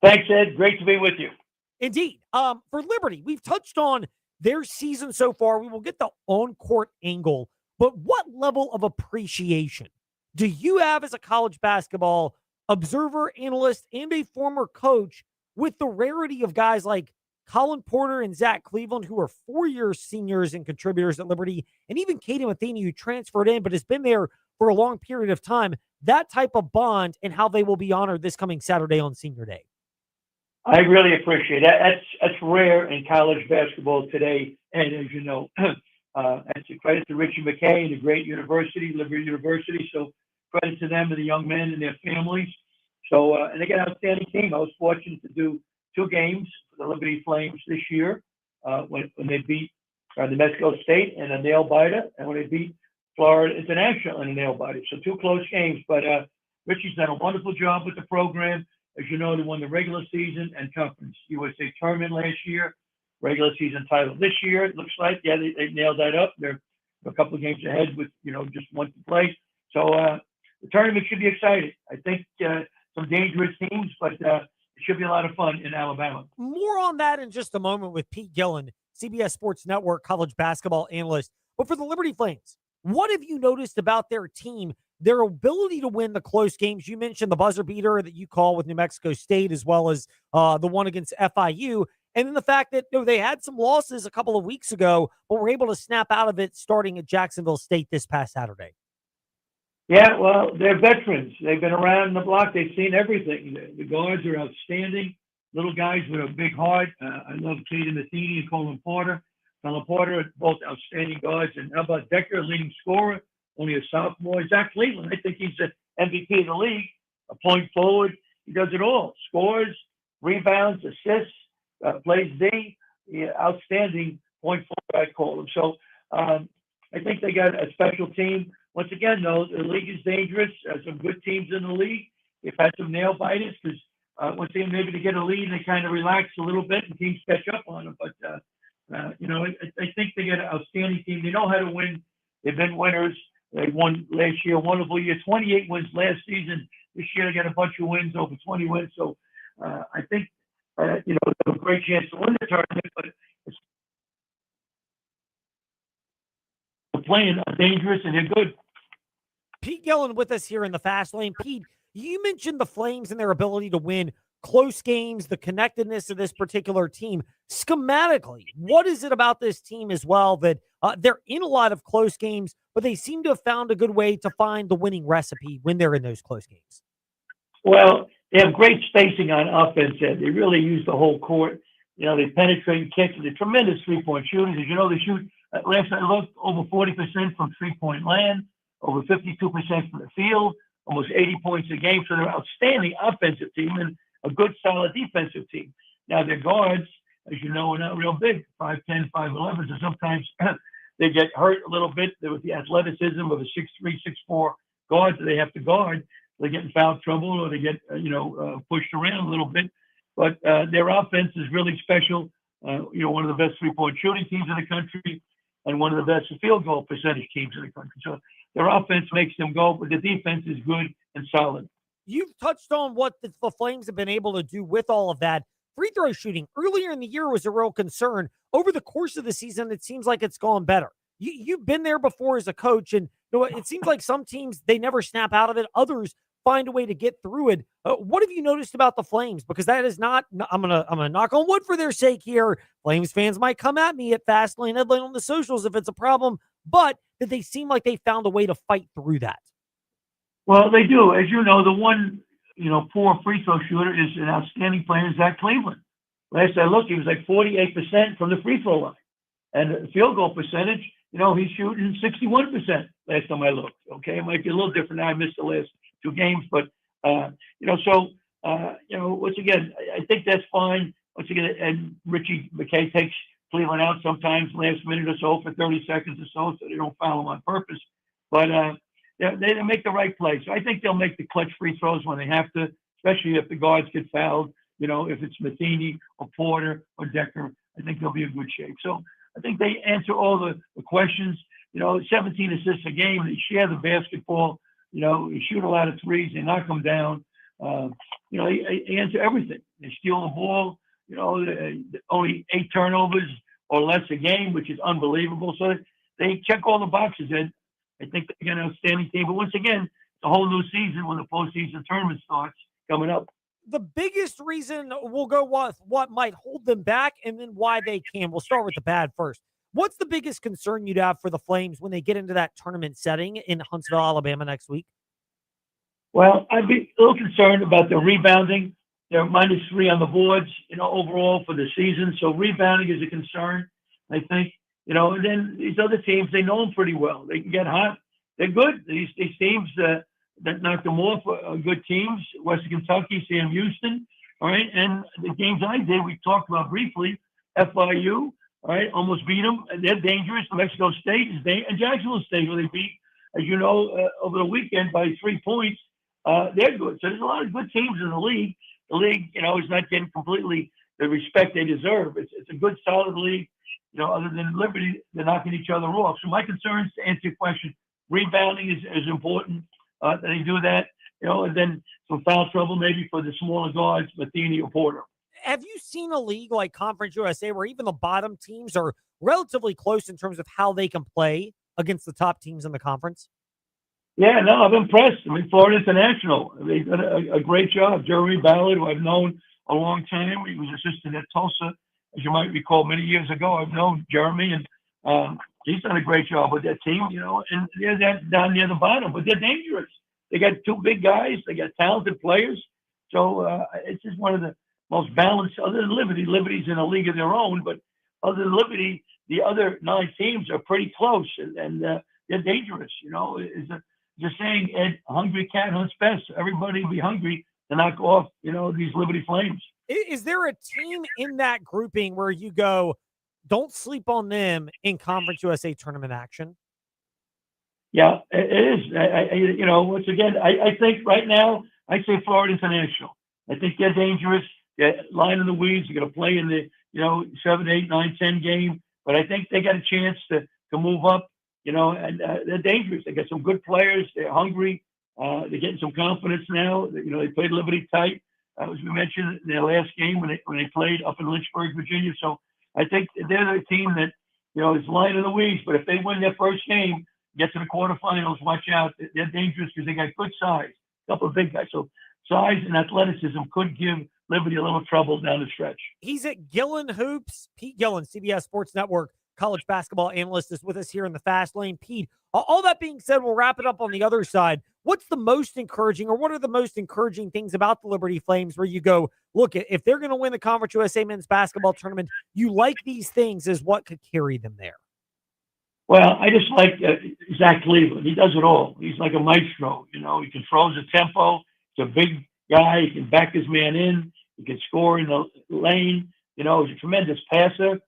Speaker 15: Thanks, Ed. Great to be with you.
Speaker 6: Indeed. For Liberty, we've touched on their season so far. We will get the on-court angle, but what level of appreciation do you have as a college basketball observer, analyst, and a former coach with the rarity of guys like Colin Porter and Zach Cleveland, who are four-year seniors and contributors at Liberty, and even Caden Matheny, who transferred in but has been there for a long period of time, that type of bond and how they will be honored this coming Saturday on Senior Day?
Speaker 15: I really appreciate that. That's rare in college basketball today, and as you know, that's a credit to Richie McKay and a great university, Liberty University. So credit to them and the young men and their families. So and they got an outstanding team. I was fortunate to do 2 games for the Liberty Flames this year when they beat New Mexico State in a nail biter, and when they beat Florida International in a nail biter. So 2 close games, but Richie's done a wonderful job with the program. As you know, they won the regular season and Conference USA tournament last year, regular season title this year. It looks like, yeah, they nailed that up. They're a couple of games ahead with, just one to play. So the tournament should be exciting. I think some dangerous teams, but it should be a lot of fun in Alabama.
Speaker 6: More on that in just a moment with Pete Gillen, CBS Sports Network college basketball analyst. But for the Liberty Flames, what have you noticed about their team, their ability to win the close games? You mentioned the buzzer beater that you call with New Mexico State, as well as the one against FIU. And then the fact that they had some losses a couple of weeks ago, but were able to snap out of it starting at Jacksonville State this past Saturday.
Speaker 15: Yeah, well, they're veterans. They've been around the block. They've seen everything. The guards are outstanding. Little guys with a big heart. I love Caden Matheny and Colin Porter. Colin Porter, both outstanding guards. And how about Decker, leading scorer, only a sophomore. Zach Cleveland, I think he's the MVP of the league, a point forward. He does it all. Scores, rebounds, assists, plays D. Yeah, outstanding point forward, I call him. So I think they got a special team. Once again, though, the league is dangerous. Some good teams in the league. They've had some nail biters because once they maybe to get a lead, they kind of relax a little bit and teams catch up on them. But, I think they got an outstanding team. They know how to win. They've been winners. They won last year, wonderful year, 28 wins last season. This year they got a bunch of wins, over 20 wins. So I think, they have a great chance to win the tournament, but the playing are dangerous and they're good.
Speaker 6: Pete Gillen with us here in the Fast Lane. Pete, you mentioned the Flames and their ability to win close games, the connectedness of this particular team. Schematically, what is it about this team as well that they're in a lot of close games, but they seem to have found a good way to find the winning recipe when they're in those close games?
Speaker 15: Well, they have great spacing on offense. And they really use the whole court. They penetrate kicks. They're tremendous three-point shooters. As you know, they shoot, last I looked, over 40% from three-point land, over 52% from the field, almost 80 points a game. So they're an outstanding offensive team and a good, solid defensive team. Now, their guards, as you know, are not real big, 5'10", 5'11", so sometimes they get hurt a little bit with the athleticism of a 6'3", 6'4" guard that they have to guard. They get in foul trouble or they get, pushed around a little bit. But their offense is really special. One of the best three-point shooting teams in the country and one of the best field goal percentage teams in the country. So their offense makes them go, but the defense is good and solid.
Speaker 6: You've touched on what the Flames have been able to do with all of that. Free throw shooting earlier in the year was a real concern. Over the course of the season, it seems like it's gone better. You've been there before as a coach, and it seems like some teams, they never snap out of it. Others find a way to get through it. What have you noticed about the Flames? Because that is not, I'm gonna knock on wood for their sake here. Flames fans might come at me at Fastlane Headline on the socials if it's a problem, but that they seem like they found a way to fight through that.
Speaker 15: Well, they do. As you know, the one, poor free throw shooter is an outstanding player, Zach Cleveland. Last I looked, he was like 48% from the free throw line. And the field goal percentage, he's shooting 61% last time I looked. Okay, it might be a little different now. I missed the last two games, but, once again, I think that's fine. Once again, and Richie McKay takes Cleveland out sometimes last minute or so for 30 seconds or so they don't foul him on purpose. But they make the right play. So I think they'll make the clutch free throws when they have to, especially if the guards get fouled. If it's Matheny or Porter or Decker, I think they'll be in good shape. So I think they answer all the questions. 17 assists a game. They share the basketball. They shoot a lot of threes. They knock them down. They answer everything. They steal the ball. Only 8 turnovers or less a game, which is unbelievable. So they check all the boxes, and I think they got an outstanding team. But once again, it's a whole new season when the postseason tournament starts coming up.
Speaker 6: The biggest reason we'll go with what might hold them back and then why they can. We'll start with the bad first. What's the biggest concern you'd have for the Flames when they get into that tournament setting in Huntsville, Alabama next week?
Speaker 15: Well, I'd be a little concerned about the rebounding. They're -3 on the boards, overall for the season. So rebounding is a concern, I think. And then these other teams, they know them pretty well. They can get hot. They're good. These teams that knocked them off are good teams. Western Kentucky, Sam Houston, all right? And the games I did, we talked about briefly, FIU, all right, almost beat them. They're dangerous. New Mexico State is dangerous. And Jacksonville State, who they beat, as you know, over the weekend by 3 points, they're good. So there's a lot of good teams in the league. The league, is not getting completely the respect they deserve. It's a good, solid league. Other than Liberty, they're knocking each other off. So my concerns, to answer your question, rebounding is important. That they do that, and then some foul trouble maybe for the smaller guards, Matheny or Porter.
Speaker 6: Have you seen a league like Conference USA where even the bottom teams are relatively close in terms of how they can play against the top teams in the conference?
Speaker 15: Yeah, no, I'm impressed. Florida International, they've done a great job. Jeremy Ballard, who I've known a long time, he was assistant at Tulsa, as you might recall, many years ago. I've known Jeremy, and he's done a great job with that team, and they're down near the bottom, but they're dangerous. They got 2 big guys. They got talented players. So it's just one of the most balanced, other than Liberty. Liberty's in a league of their own, but other than Liberty, the other 9 teams are pretty close, and they're dangerous. just saying, Ed, a hungry cat hunts best. Everybody be hungry to knock off, these Liberty Flames.
Speaker 6: Is there a team in that grouping where you go, don't sleep on them in Conference USA tournament action?
Speaker 15: Yeah, it is. Once again, I think right now, I say Florida International. I think they're dangerous. They're lying in the weeds. They're going to play in the, 7, 8, 9, 10 game. But I think they got a chance to move up, and they're dangerous. They got some good players. They're hungry. They're getting some confidence now. They played Liberty tight, as we mentioned in their last game when they played up in Lynchburg, Virginia. So I think they're the team that, is lying in the weeds. But if they win their first game, get to the quarterfinals, watch out. They're dangerous because they got good size, a couple of big guys. So size and athleticism could give Liberty a little trouble down the stretch.
Speaker 6: He's at Gillen Hoops. Pete Gillen, CBS Sports Network college basketball analyst, is with us here in the Fast Lane. Pete, all that being said, we'll wrap it up on the other side. What's the most encouraging, or what are the most encouraging things about the Liberty Flames where you go, look, if they're going to win the Conference USA men's basketball tournament, you like these things as what could carry them there?
Speaker 15: Well, I just like Zach Cleveland. He does it all. He's like a maestro. He controls the tempo. He's a big guy. He can back his man in. He can score in the lane. He's a tremendous passer.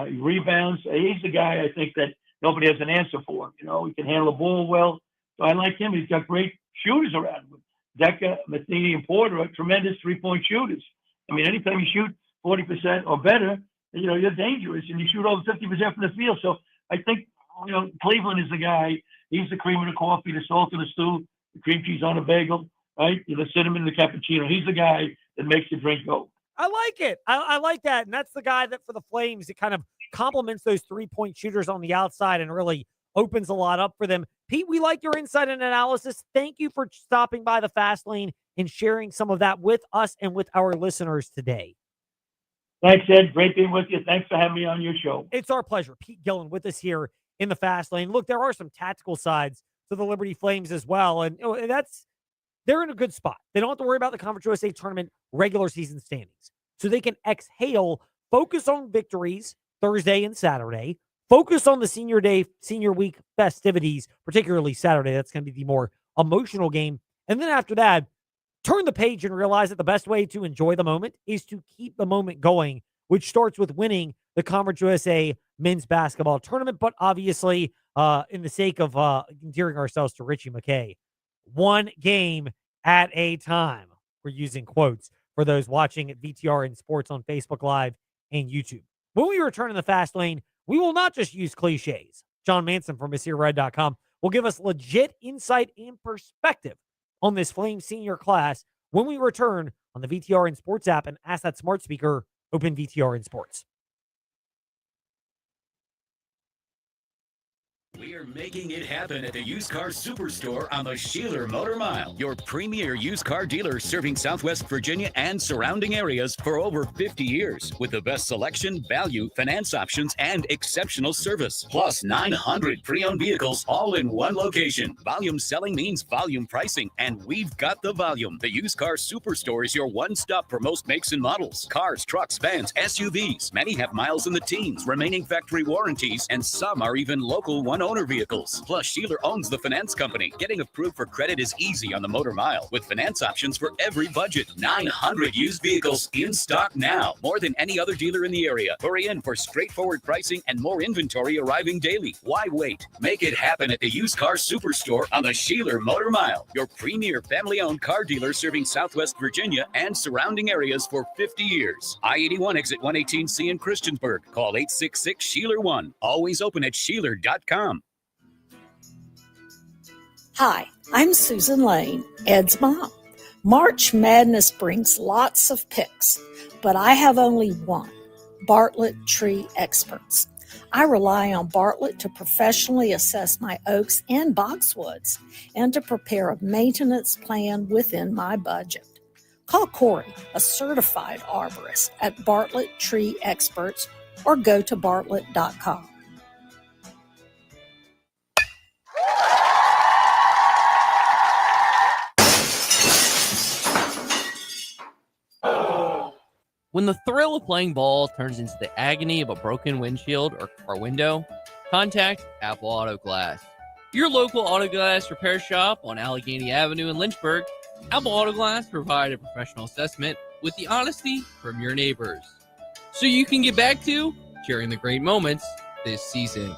Speaker 15: He rebounds. He's the guy I think that nobody has an answer for. He can handle the ball well. So I like him. He's got great shooters around him. Deca, Matheny, and Porter are tremendous three-point shooters. I mean, anytime you shoot 40% or better, you're dangerous, and you shoot over 50% from the field. So I think, Cleveland is the guy. He's the cream in the coffee, the salt in the stew, the cream cheese on a bagel, right? The cinnamon in the cappuccino. He's the guy that makes the drink go.
Speaker 6: I like it. I like that. And that's the guy that for the Flames, it kind of complements those three-point shooters on the outside and really opens a lot up for them. Pete, we like your insight and analysis. Thank you for stopping by the Fast Lane and sharing some of that with us and with our listeners today.
Speaker 15: Thanks, Ed. Great being with you. Thanks for having me on your show.
Speaker 6: It's our pleasure. Pete Gillen with us here in the Fast Lane. Look, there are some tactical sides to the Liberty Flames as well. And they're in a good spot. They don't have to worry about the Conference USA tournament regular season standings. So they can exhale, focus on victories Thursday and Saturday, focus on the senior week festivities, particularly Saturday. That's going to be the more emotional game. And then after that, turn the page and realize that the best way to enjoy the moment is to keep the moment going, which starts with winning the Conference USA men's basketball tournament. But obviously, in the sake of endearing ourselves to Richie McKay, one game at a time. We're using quotes for those watching at VTR and Sports on Facebook Live and YouTube. When we return in the Fast Lane, we will not just use cliches. Jon Manson from MissierRed.com will give us legit insight and perspective on this Flames senior class when we return on the VTR and Sports app and ask that smart speaker, open VTR and Sports.
Speaker 1: We're making it happen at the Used Car Superstore on the Sheeler Motor Mile, your premier used car dealer serving Southwest Virginia and surrounding areas for over 50 years. With the best selection, value, finance options, and exceptional service. Plus 900 pre-owned vehicles all in one location. Volume selling means volume pricing, and we've got the volume. The Used Car Superstore is your one-stop for most makes and models. Cars, trucks, vans, SUVs. Many have miles in the teens, remaining factory warranties, and some are even local one-owner vehicles. Plus, Sheeler owns the finance company. Getting approved for credit is easy on the Motor Mile, with finance options for every budget. 900 used vehicles in stock now. More than any other dealer in the area. Hurry in for straightforward pricing and more inventory arriving daily. Why wait? Make it happen at the Used Car Superstore on the Sheeler Motor Mile, your premier family-owned car dealer serving Southwest Virginia and surrounding areas for 50 years. I-81 exit 118C in Christiansburg. Call 866-SHEELER1. Always open at Sheeler.com.
Speaker 2: Hi, I'm Susan Lane, Ed's mom. March Madness brings lots of picks, but I have only one, Bartlett Tree Experts. I rely on Bartlett to professionally assess my oaks and boxwoods and to prepare a maintenance plan within my budget. Call Corey, a certified arborist, at Bartlett Tree Experts or go to bartlett.com.
Speaker 3: When the thrill of playing ball turns into the agony of a broken windshield or car window, contact Apple Auto Glass. Your local auto glass repair shop on Allegheny Avenue in Lynchburg. Apple Auto Glass provide a professional assessment with the honesty from your neighbors, so you can get back to sharing the great moments this season.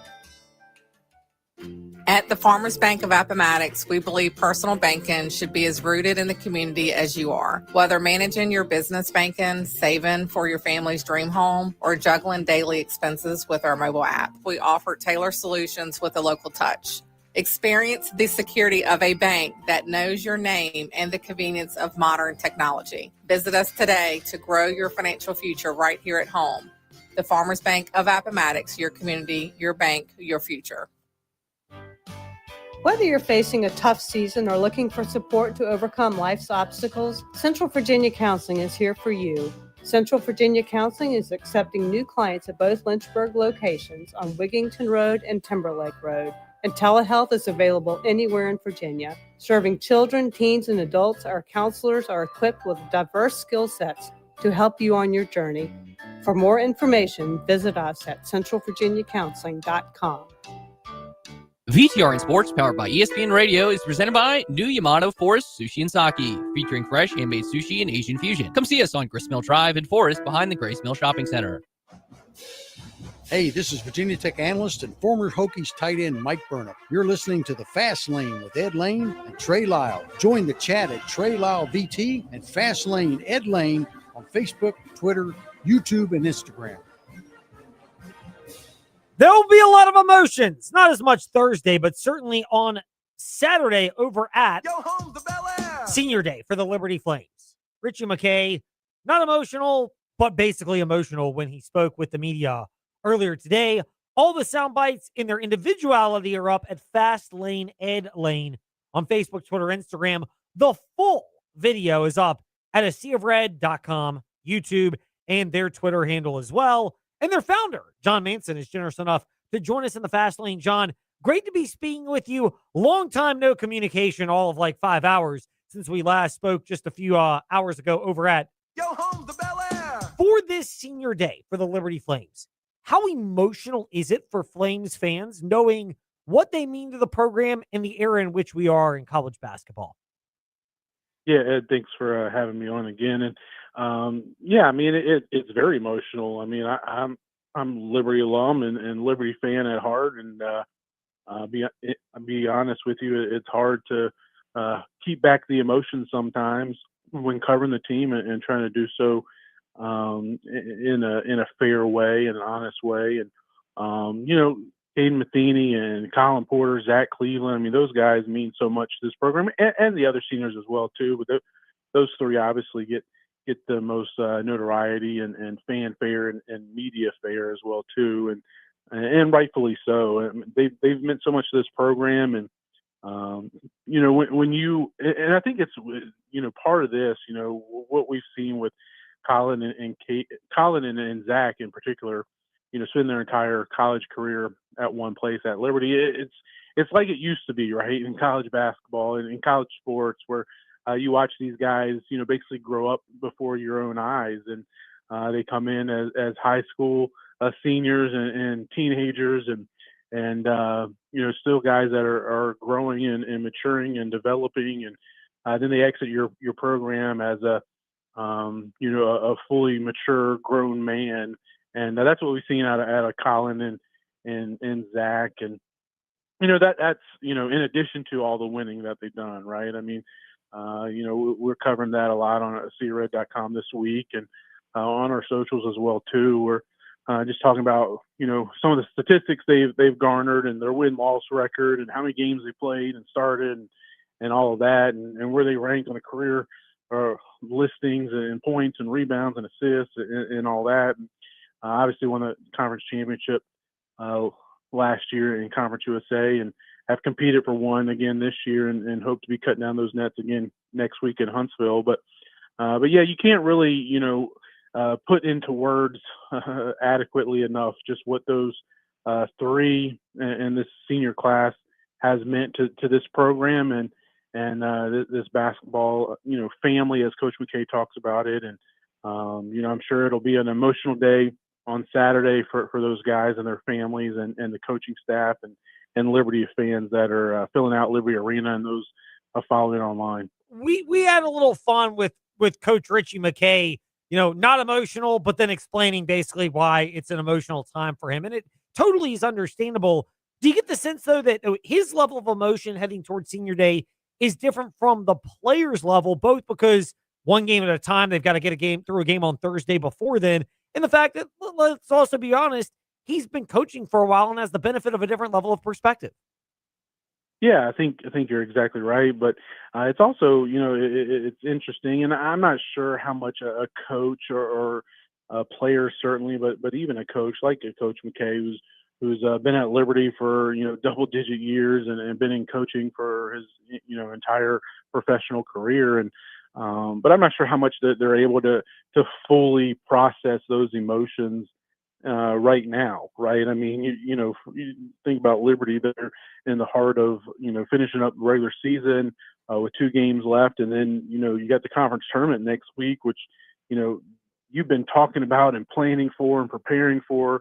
Speaker 16: At the Farmers Bank of Appomattox, we believe personal banking should be as rooted in the community as you are. Whether managing your business banking, saving for your family's dream home, or juggling daily expenses with our mobile app, we offer tailored solutions with a local touch. Experience the security of a bank that knows your name and the convenience of modern technology. Visit us today to grow your financial future right here at home. The Farmers Bank of Appomattox, your community, your bank, your future.
Speaker 17: Whether you're facing a tough season or looking for support to overcome life's obstacles, Central Virginia Counseling is here for you. Central Virginia Counseling is accepting new clients at both Lynchburg locations on Wigington Road and Timberlake Road. And telehealth is available anywhere in Virginia. Serving children, teens, and adults, our counselors are equipped with diverse skill sets to help you on your journey. For more information, visit us at centralvirginiacounseling.com.
Speaker 3: VTR in Sports, powered by ESPN Radio, is presented by New Yamato Forest Sushi and Sake, featuring fresh handmade sushi and Asian fusion. Come see us on Grist Mill Drive in Forest behind the Grace Mill Shopping Center.
Speaker 18: Hey, this is Virginia Tech analyst and former Hokies tight end Mike Burnham. You're listening to The Fast Lane with Ed Lane and Trey Lyle. Join the chat at Trey Lyle VT and Fast Lane Ed Lane on Facebook, Twitter, YouTube, and Instagram.
Speaker 6: There will be a lot of emotions. Not as much Thursday, but certainly on Saturday over at Senior Day for the Liberty Flames. Richie McKay, not emotional, but basically emotional when he spoke with the media earlier today. All the sound bites in their individuality are up at Fast Lane Ed Lane on Facebook, Twitter, Instagram. The full video is up at aseaofred.com, YouTube, and their Twitter handle as well. And their founder, Jon Manson, is generous enough to join us in the Fast Lane. John, great to be speaking with you. Long time no communication, all of like 5 hours since we last spoke just a few hours ago over at Yo Home the Bel Air. For this Senior Day for the Liberty Flames, how emotional is it for Flames fans knowing what they mean to the program and the era in which we are in college basketball?
Speaker 19: Yeah, Ed, thanks for having me on again. And yeah, I mean, it's very emotional. I mean, I'm Liberty alum and Liberty fan at heart, and be honest with you, it's hard to keep back the emotions sometimes when covering the team and trying to do so in a fair way and an honest way. And you know, Aiden Matheny and Colin Porter, Zach Cleveland, I mean, those guys mean so much to this program, and the other seniors as well too. But those three obviously get the most notoriety and fanfare and media fare as well too, and rightfully so. I mean, they've meant so much to this program, and you know, when you, and I think it's, you know, part of this, you know, what we've seen with Colin and Zach in particular, you know, spend their entire college career at one place at Liberty. It's like it used to be, right, in college basketball and in college sports, where you watch these guys, you know, basically grow up before your own eyes, and they come in as high school seniors and teenagers, and you know, still guys that are growing and maturing and developing, and then they exit your program as a you know, a fully mature grown man. And that's what we've seen out of Colin and Zach, and you know, that's, you know, in addition to all the winning that they've done, right? I mean, you know, we're covering that a lot on aseared.com this week, and on our socials as well too. We're just talking about, you know, some of the statistics they've garnered and their win-loss record and how many games they played and started and all of that, and where they rank on the career listings and points and rebounds and assists and all that. And, obviously won the conference championship last year in Conference USA, and have competed for one again this year, and hope to be cutting down those nets again next week in Huntsville. But yeah, you can't really, you know, put into words adequately enough just what those three and this senior class has meant to this program and this basketball, you know, family, as Coach McKay talks about it. And you know, I'm sure it'll be an emotional day on Saturday for those guys and their families and the coaching staff and Liberty fans that are filling out Liberty Arena and those following online.
Speaker 6: We had a little fun with Coach Richie McKay, not emotional, but then explaining basically why it's an emotional time for him. And it totally is understandable. Do you get the sense, though, that his level of emotion heading towards senior day is different from the players' level, both because one game at a time, they've got to get through a game on Thursday before then, and the fact that, let's also be honest, he's been coaching for a while and has the benefit of a different level of perspective?
Speaker 19: Yeah, I think you're exactly right, but it's also it's interesting, and I'm not sure how much a coach or a player certainly, but even a coach like a Coach McKay who's been at Liberty for double digit years and been in coaching for his entire professional career, and but I'm not sure how much that they're able to fully process those emotions right now, right? I mean, you think about Liberty, they're in the heart of, finishing up the regular season with 2 games left. And then, you got the conference tournament next week, which, you've been talking about and planning for and preparing for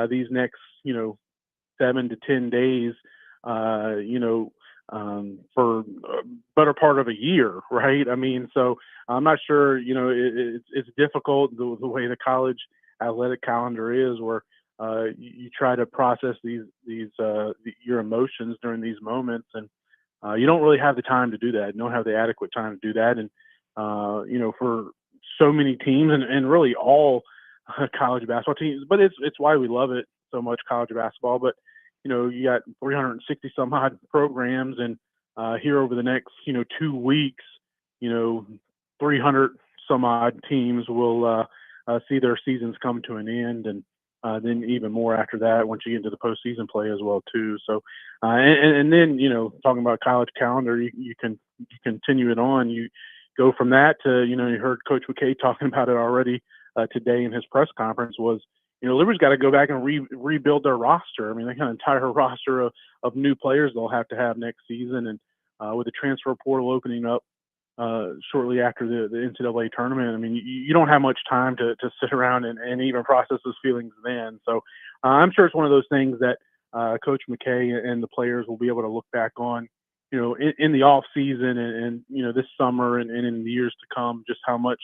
Speaker 19: these next, 7 to 10 days, for a better part of a year, right? I mean, so I'm not sure, it's difficult the way the college athletic calendar is, where you try to process your emotions during these moments, and you don't really have the time to do that. You don't have the adequate time to do that, and for so many teams and really all college basketball teams, but it's why we love it so much, college basketball. But you got 360 some odd programs, and here over the next 2 weeks, 300 some odd teams will see their seasons come to an end, and then even more after that once you get into the postseason play as well too. So, and then talking about college calendar, you can continue it on. You go from that to you heard Coach McKay talking about it already today in his press conference. Was Liberty's got to go back and rebuild their roster. I mean, they got an entire roster of new players they'll have to have next season, and with the transfer portal opening up shortly after the NCAA tournament, I mean, you don't have much time to sit around and even process those feelings then. So I'm sure it's one of those things that Coach McKay and the players will be able to look back on, in the off season and this summer and in the years to come, just how much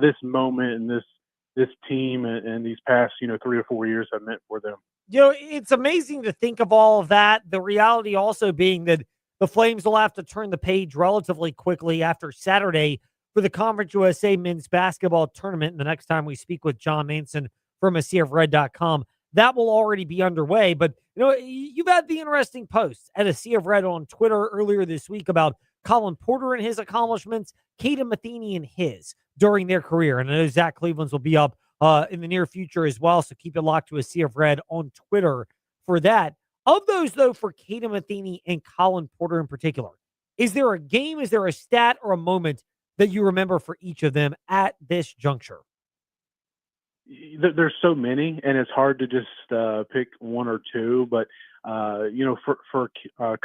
Speaker 19: this moment and this team and these past 3 or 4 years have meant for them.
Speaker 6: It's amazing to think of all of that. The reality also being that the Flames will have to turn the page relatively quickly after Saturday for the Conference USA men's basketball tournament. And the next time we speak with Jon Manson from ASeaofRed.com, that will already be underway. But, you've had the interesting posts at A Sea of Red on Twitter earlier this week about Colin Porter and his accomplishments, Kaden Matheny and his during their career. And I know Zach Cleveland's will be up in the near future as well. So keep it locked to A Sea of Red on Twitter for that. Of those, though, for Kaden Matheny and Colin Porter in particular, is there a game, is there a stat or a moment that you remember for each of them at this juncture?
Speaker 19: There's so many, and it's hard to just pick one or two. But for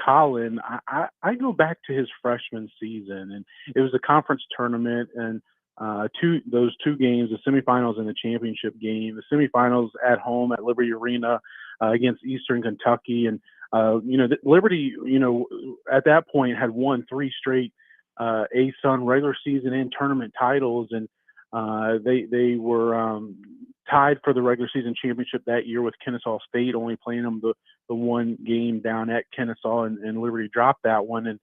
Speaker 19: Colin, I go back to his freshman season, and it was a conference tournament, and those 2 games, the semifinals and the championship game. The semifinals at home at Liberty Arena against Eastern Kentucky, and Liberty, at that point had won 3 straight ASUN regular season and tournament titles, and they were tied for the regular season championship that year with Kennesaw State, only playing them the one game down at Kennesaw, and Liberty dropped that one. And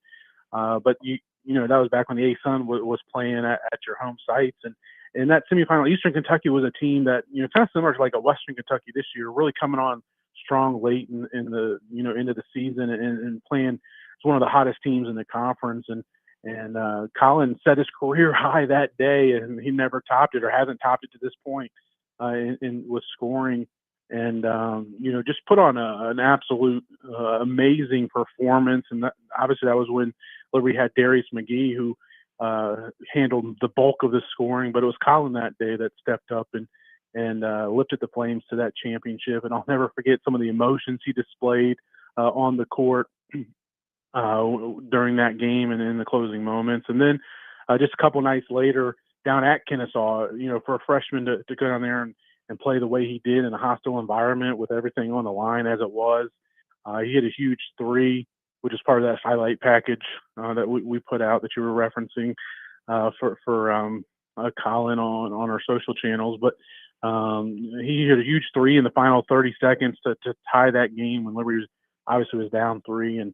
Speaker 19: but that was back when the ASUN was playing at your home sites, and in that semifinal, Eastern Kentucky was a team that kind of similar to like a Western Kentucky this year, really coming on strong late in the into the season and playing. It's one of the hottest teams in the conference, and Colin set his career high that day, and he never topped it or hasn't topped it to this point with scoring, and just put on an absolute amazing performance. And obviously that was when Liberty had Darius McGee, who handled the bulk of the scoring, but it was Colin that day that stepped up and lifted the Flames to that championship. And I'll never forget some of the emotions he displayed on the court during that game and in the closing moments. And then just a couple nights later down at Kennesaw, for a freshman to go down there and play the way he did in a hostile environment with everything on the line as it was, He hit a huge three, which is part of that highlight package that we put out that you were referencing for Colin on our social channels. But he hit a huge three in the final 30 seconds to tie that game when Liberty was down three, and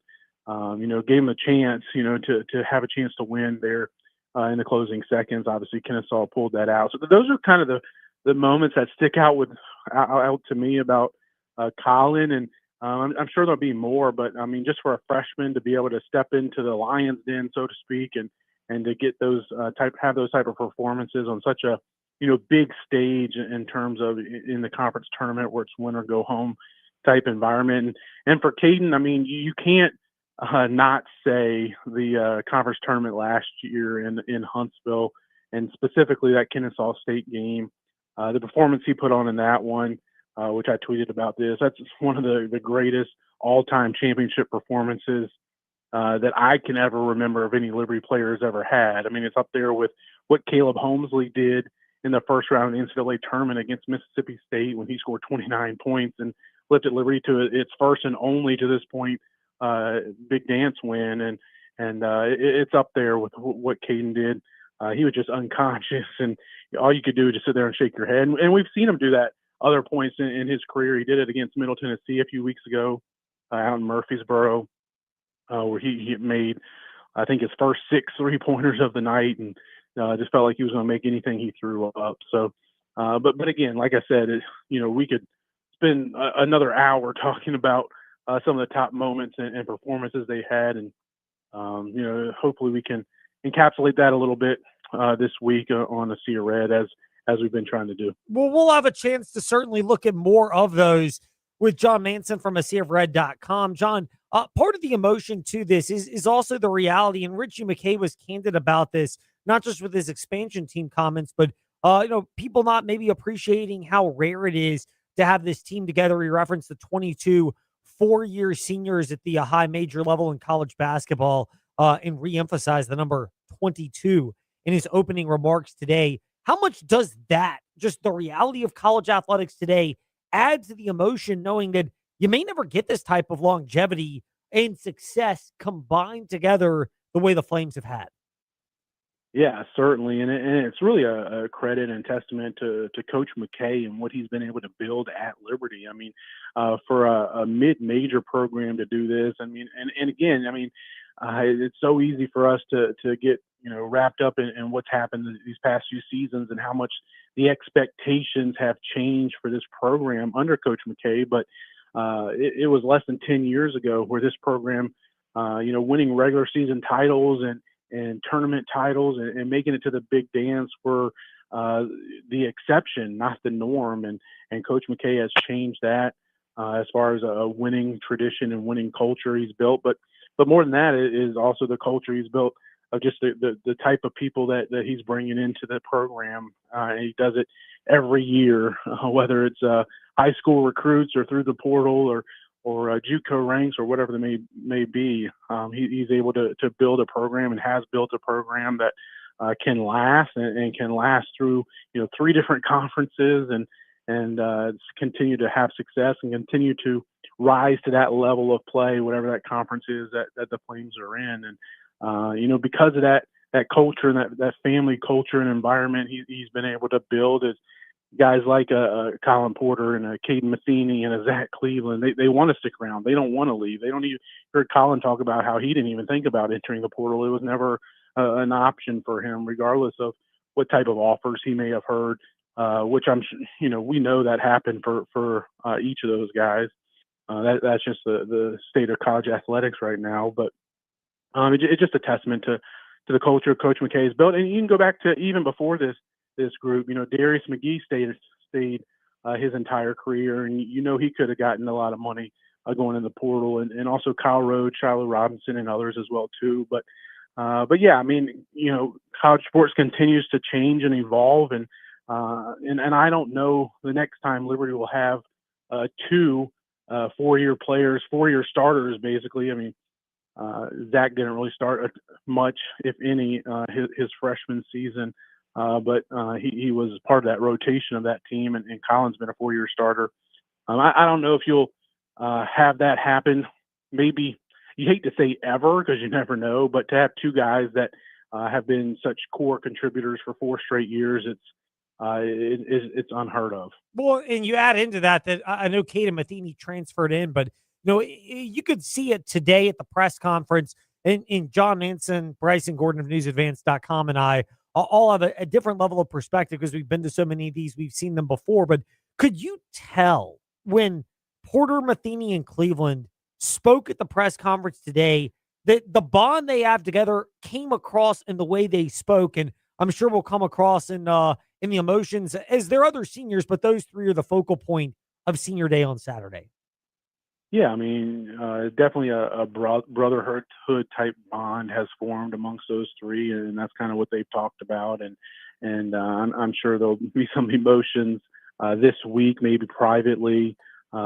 Speaker 19: gave him a chance, to have a chance to win there in the closing seconds. Obviously, Kennesaw pulled that out. So those are kind of the moments that stick out out to me about Colin, and I'm sure there'll be more. But I mean, just for a freshman to be able to step into the lion's den, so to speak, and to get those have those type of performances on such a big stage in terms of in the conference tournament where it's win or go home type environment. And for Caden, I mean, you can't not say the conference tournament last year in Huntsville, and specifically that Kennesaw State game, the performance he put on in that one, which I tweeted about this. That's one of the greatest all-time championship performances that I can ever remember of any Liberty player has ever had. I mean, it's up there with what Caleb Holmesley did in the first round of the NCAA tournament against Mississippi State when he scored 29 points and lifted Liberty to its first and only, to this point, big dance win. And it's up there with what Caden did. He was just unconscious, and all you could do is just sit there and shake your head. And we've seen him do that other points in his career. He did it against Middle Tennessee a few weeks ago out in Murfreesboro, where he made, I think, his first 6 3-pointers of the night, and just felt like he was going to make anything he threw up. So, but again, like I said, we could spend another hour talking about some of the top moments and performances they had, and hopefully we can encapsulate that a little bit this week on the Sea of Red as we've been trying to do.
Speaker 6: Well, we'll have a chance to certainly look at more of those with Jon Manson from AseaofRed.com. Jon, part of the emotion to this is also the reality, and Richie McKay was candid about this, not just with his expansion team comments, but people not maybe appreciating how rare it is to have this team together. He referenced the 22 four-year seniors at the high major level in college basketball and re-emphasized the number 22 in his opening remarks today. How much does that, just the reality of college athletics today, add to the emotion knowing that you may never get this type of longevity and success combined together the way the Flames have had?
Speaker 19: Yeah, certainly. And it's really a credit and testament to Coach McKay and what he's been able to build at Liberty. I mean, for a mid-major program to do this, I mean, and again, I mean, it's so easy for us to get, wrapped up in what's happened these past few seasons and how much the expectations have changed for this program under Coach McKay. But it was less than 10 years ago where this program, winning regular season titles and tournament titles and making it to the big dance were the exception, not the norm. And Coach McKay has changed that as far as a winning tradition and winning culture he's built. But more than that is also the culture he's built of just the type of people that he's bringing into the program. And he does it every year, whether it's high school recruits or through the portal or JUCO ranks or whatever they may be. He's able to build a program and has built a program that can last and can last through 3 different conferences and continue to have success and continue to rise to that level of play, whatever that conference is that the Flames are in. And because of that culture and that family culture and environment he's been able to build is guys like a Colin Porter and a Caden Matheny and a Zach Cleveland. They want to stick around. They don't want to leave. They don't even heard Colin talk about how he didn't even think about entering the portal. It was never an option for him, regardless of what type of offers he may have heard, which we know that happened for each of those guys. That's just the state of college athletics right now. But it's just a testament to the culture Coach McKay has built. And you can go back to even before this group. Darius McGee stayed his entire career, and he could have gotten a lot of money going in the portal, and also Kyle Rhodes, Shiloh Robinson, and others as well too. But yeah, I mean, college sports continues to change and evolve, and I don't know the next time Liberty will have 2 4-year players, 4-year starters, basically. I mean, Zach didn't really start much, if any, his freshman season. But he was part of that rotation of that team, and Colin's been a 4-year starter. I don't know if you'll have that happen. Maybe you hate to say ever because you never know, but to have two guys that have been such core contributors for 4 straight years, it's unheard of.
Speaker 6: Well, and you add into that I know Caden Matheny transferred in, but you could see it today at the press conference. And Jon Manson, Bryson Gordon of NewsAdvance.com, and I all have a different level of perspective because we've been to so many of these. We've seen them before. But could you tell when Porter, Matheny, and Cleveland spoke at the press conference today that the bond they have together came across in the way they spoke? And I'm sure will come across in the emotions as their other seniors, but those three are the focal point of senior day on Saturday.
Speaker 19: Yeah, I mean, definitely a brotherhood type bond has formed amongst those three, and that's kind of what they've talked about. And I'm sure there'll be some emotions this week, maybe privately,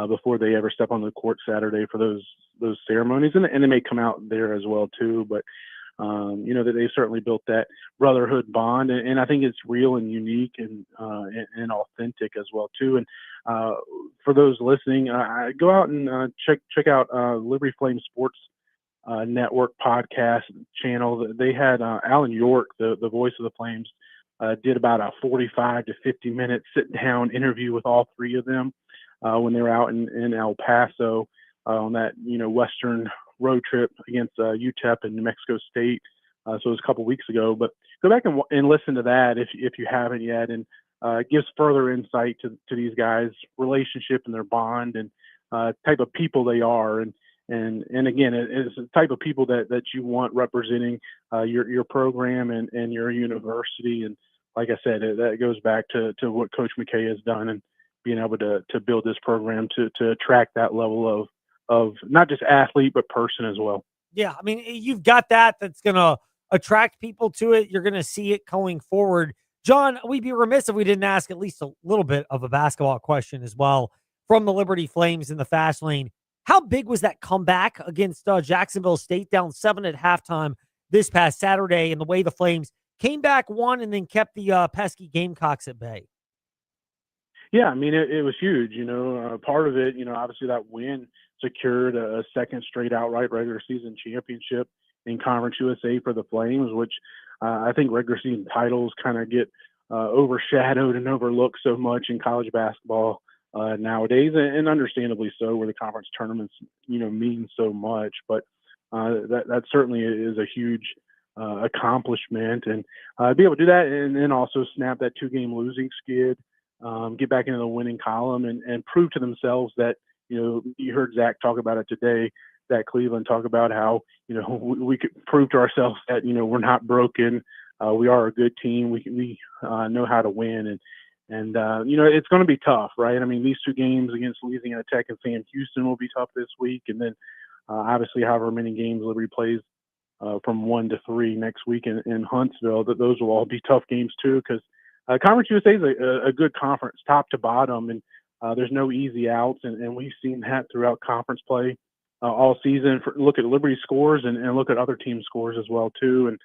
Speaker 19: before they ever step on the court Saturday for those ceremonies, and they may come out there as well too. But that they've certainly built that brotherhood bond, and I think it's real and unique and authentic as well too. And for those listening, go out and check out Liberty Flame Sports Network podcast channel. They had Alan York, the voice of the Flames, did about a 45 to 50 minute sit down interview with all three of them when they were out in El Paso on that Western road trip against UTEP and New Mexico State. So it was a couple weeks ago, but go back and listen to that if you haven't yet, and it gives further insight to these guys' relationship and their bond and type of people they are. And again, it's the type of people that you want representing your program and your university. And like I said, that goes back to what Coach McKay has done and being able to build this program to attract that level of not just athlete, but person as well.
Speaker 6: Yeah, I mean, you've got that's going to attract people to it. You're going to see it going forward. John, we'd be remiss if we didn't ask at least a little bit of a basketball question as well from the Liberty Flames in the fast lane. How big was that comeback against Jacksonville State, down 7 at halftime this past Saturday, and the way the Flames came back, won, and then kept the pesky Gamecocks at bay?
Speaker 19: Yeah, I mean, it was huge. Part of it, obviously that win secured a second straight outright regular season championship in Conference USA for the Flames, which I think regular season titles kind of get overshadowed and overlooked so much in college basketball nowadays, and understandably so, where the conference tournaments, mean so much. But that certainly is a huge accomplishment, and be able to do that and then also snap that 2-game losing skid, get back into the winning column and prove to themselves that, you heard Zach talk about it today, that Cleveland talk about how, we could prove to ourselves that, we're not broken. We are a good team. We know how to win. And it's going to be tough, right? I mean, these 2 games against Louisiana Tech and Sam Houston will be tough this week. And then obviously however many games Liberty plays from 1 to 3 next week in Huntsville, that those will all be tough games too, because Conference USA is a good conference, top to bottom, and there's no easy outs, and we've seen that throughout conference play all season. Look at Liberty scores and look at other teams' scores as well too. And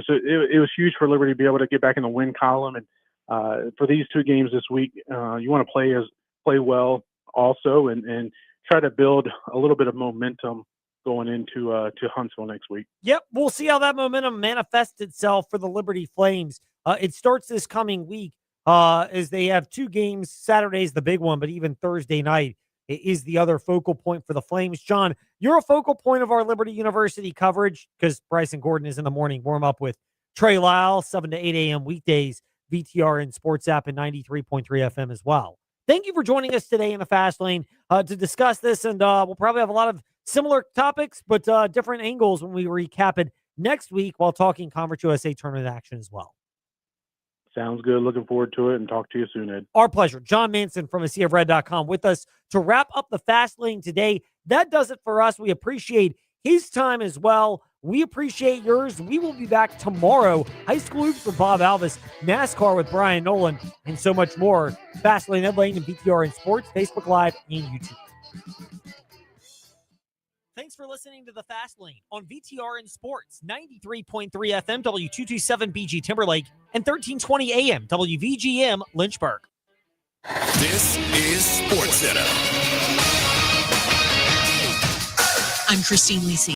Speaker 19: so it was huge for Liberty to be able to get back in the win column. And for these 2 games this week, you want to play well also, and try to build a little bit of momentum going into to Huntsville next week.
Speaker 6: Yep, we'll see how that momentum manifests itself for the Liberty Flames. It starts this coming week as they have 2 games. Saturday's the big one, but even Thursday night is the other focal point for the Flames. John, you're a focal point of our Liberty University coverage because Bryson Gordon is in the morning warm-up with Trey Lyle, 7 to 8 a.m. weekdays, VTRN Sports app and 93.3 FM as well. Thank you for joining us today in the Fast Lane to discuss this, and we'll probably have a lot of similar topics, but different angles when we recap it next week while talking Conference USA tournament action as well.
Speaker 19: Sounds good. Looking forward to it, and talk to you soon, Ed.
Speaker 6: Our pleasure. Jon Manson from AseaofRed.com with us to wrap up the Fast Lane today. That does it for us. We appreciate his time as well. We appreciate yours. We will be back tomorrow. High School Hoops with Bob Alvis, NASCAR with Brian Nolan, and so much more. Fast Lane, Ed Lane, and BTR in Sports, Facebook Live, and YouTube. Thanks for listening to The Fast Lane on VTR in Sports, 93.3 FM, W227 BG Timberlake, and 1320 AM, WVGM Lynchburg.
Speaker 11: This is Sports Center.
Speaker 20: I'm Christine Lisi.